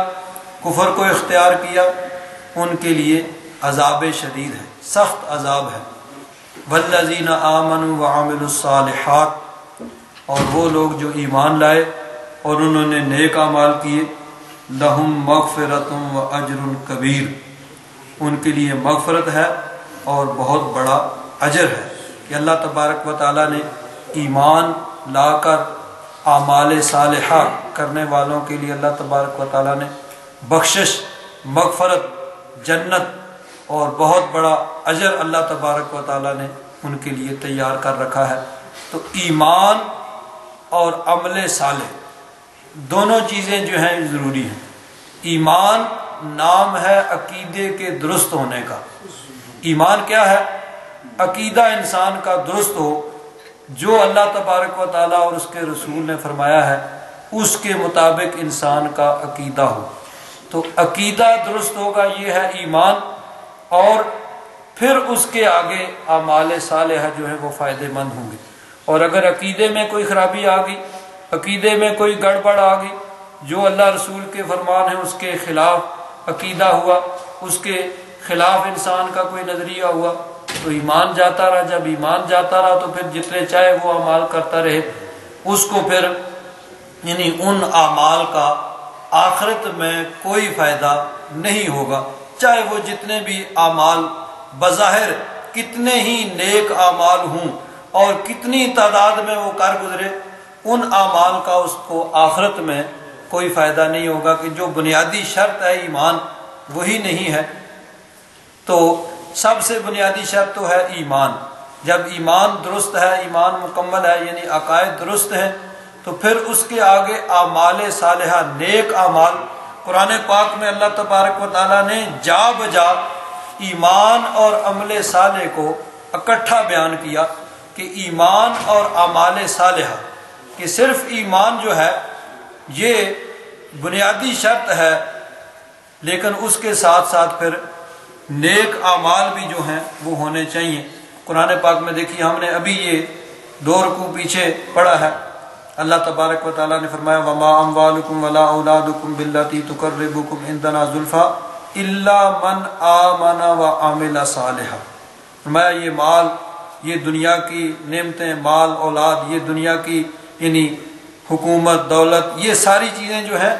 کفر کو اختیار کیا، ان کے لیے عذاب شدید ہے، سخت عذاب ہے۔ والذین آمنوا وعملوا الصالحات، اور وہ لوگ جو ایمان لائے اور انہوں نے نیک اعمال کیے، لہم مغفرۃ واجر کبیر، ان کے لیے مغفرت ہے اور بہت بڑا اجر ہے کہ اللہ تبارک و تعالیٰ نے ایمان لا کر اعمال صالحہ کرنے والوں کے لیے اللہ تبارک و تعالیٰ نے بخشش، مغفرت، جنت اور بہت بڑا اجر اللہ تبارک و تعالیٰ نے ان کے لیے تیار کر رکھا ہے۔ تو ایمان اور عمل صالح دونوں چیزیں جو ہیں ضروری ہیں۔ ایمان نام ہے عقیدے کے درست ہونے کا۔ ایمان کیا ہے؟ عقیدہ انسان کا درست ہو، جو اللہ تبارک و تعالیٰ اور اس کے رسول نے فرمایا ہے اس کے مطابق انسان کا عقیدہ ہو۔ تو عقیدہ درست ہوگا، یہ ہے ایمان، اور پھر اس کے آگے اعمال صالحہ جو ہے وہ فائدے مند ہوں گے۔ اور اگر عقیدے میں کوئی خرابی آ گئی، عقیدے میں کوئی گڑبڑ آ گئی، جو اللہ رسول کے فرمان ہیں اس کے خلاف عقیدہ ہوا، اس کے خلاف انسان کا کوئی نظریہ ہوا، تو ایمان جاتا رہا۔ جب ایمان جاتا رہا تو پھر جتنے چاہے وہ اعمال کرتا رہے، اس کو پھر یعنی ان اعمال کا آخرت میں کوئی فائدہ نہیں ہوگا، چاہے وہ جتنے بھی اعمال بظاہر کتنے ہی نیک اعمال ہوں اور کتنی تعداد میں وہ کر گزرے، ان اعمال کا اس کو آخرت میں کوئی فائدہ نہیں ہوگا کہ جو بنیادی شرط ہے ایمان وہی نہیں ہے۔ تو سب سے بنیادی شرط تو ہے ایمان۔ جب ایمان درست ہے، ایمان مکمل ہے، یعنی عقائد درست ہیں، تو پھر اس کے آگے اعمال صالحہ، نیک اعمال۔ قرآن پاک میں اللہ تبارک و تعالیٰ نے جا بجا ایمان اور عمل صالح کو اکٹھا بیان کیا کہ ایمان اور اعمال صالحہ، کہ صرف ایمان جو ہے یہ بنیادی شرط ہے، لیکن اس کے ساتھ ساتھ پھر نیک اعمال بھی جو ہیں وہ ہونے چاہیے۔ قرآن پاک میں دیکھیے، ہم نے ابھی یہ 2 رکوع پیچھے پڑھا ہے، اللہ تبارک و تعالیٰ نے فرمایا وَمَا أَمْوَالُكُمْ وَلَا أَوْلَادُكُمْ بِالَّتِي تُقَرِّبُكُمْ عِنْدَنَا زُلْفَىٰ إِلَّا مَنْ آمَنَ وَعَمِلَ صَالِحًا۔ فرمایا یہ مال، یہ دنیا کی نعمتیں، مال اولاد، یہ دنیا کی یعنی حکومت، دولت، یہ ساری چیزیں جو ہیں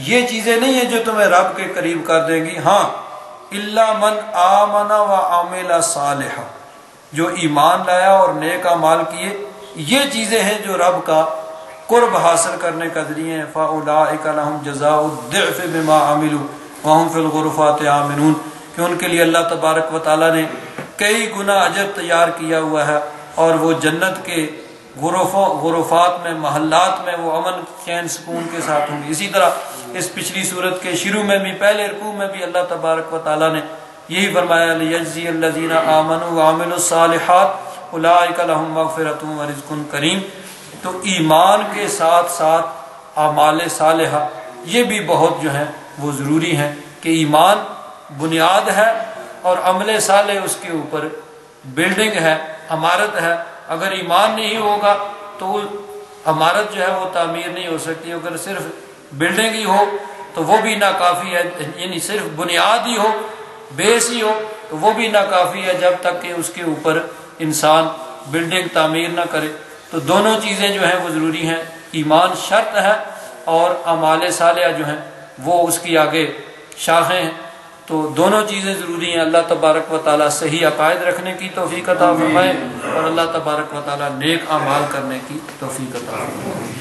یہ چیزیں نہیں ہیں جو تمہیں رب کے قریب کر دیں گی، ہاں إِلَّا مَنْ آمَنَ وَعَمِلَ صَالِحًا، جو ایمان لایا اور نیک اعمال کیے، یہ چیزیں ہیں جو رب کا قرب حاصل کرنے کا ذریعہ ہیں۔ فَأُولَٰئِكَ لَهُمْ جَزَاءُ الضِّعْفِ بِمَا عَمِلُوا وَهُمْ فِي الْغُرُفَاتِ آمِنُونَ، کہ ان کے لیے اللہ تبارک و تعالیٰ نے کئی گنا اجر تیار کیا ہوا ہے، اور وہ جنت کے غرفات میں، محلات میں وہ امن، چین، سکون کے ساتھ ہوں گے۔ اسی طرح اس پچھلی صورت کے شروع میں بھی، پہلے رکوع میں بھی اللہ تبارک و تعالیٰ نے یہی فرمایا لِيَجْزِيَ الَّذِينَ آمَنُوا وَعَمِلُوا الصَّالِحَاتِ أُولَٰئِكَ لَهُمْ مَغْفِرَةٌ وَرِزْقٌ کریم۔ تو ایمان کے ساتھ ساتھ اعمال صالحہ یہ بھی بہت جو ہیں وہ ضروری ہیں، کہ ایمان بنیاد ہے اور عمل صالح اس کے اوپر بلڈنگ ہے، عمارت ہے۔ اگر ایمان نہیں ہوگا تو عمارت جو ہے وہ تعمیر نہیں ہو سکتی۔ اگر صرف بلڈنگ ہی ہو تو وہ بھی ناکافی ہے، یعنی صرف بنیاد ہی ہو، بیس ہی ہو، تو وہ بھی ناکافی ہے جب تک کہ اس کے اوپر انسان بلڈنگ تعمیر نہ کرے۔ تو دونوں چیزیں جو ہیں وہ ضروری ہیں، ایمان شرط ہے اور اعمال صالحہ جو ہیں وہ اس کی آگے شاخیں ہیں۔ تو دونوں چیزیں ضروری ہیں۔ اللہ تبارک و تعالیٰ صحیح عقائد رکھنے کی توفیق عطا فرمائے، اور اللہ تبارک و تعالیٰ نیک اعمال کرنے کی توفیق عطا فرمائے۔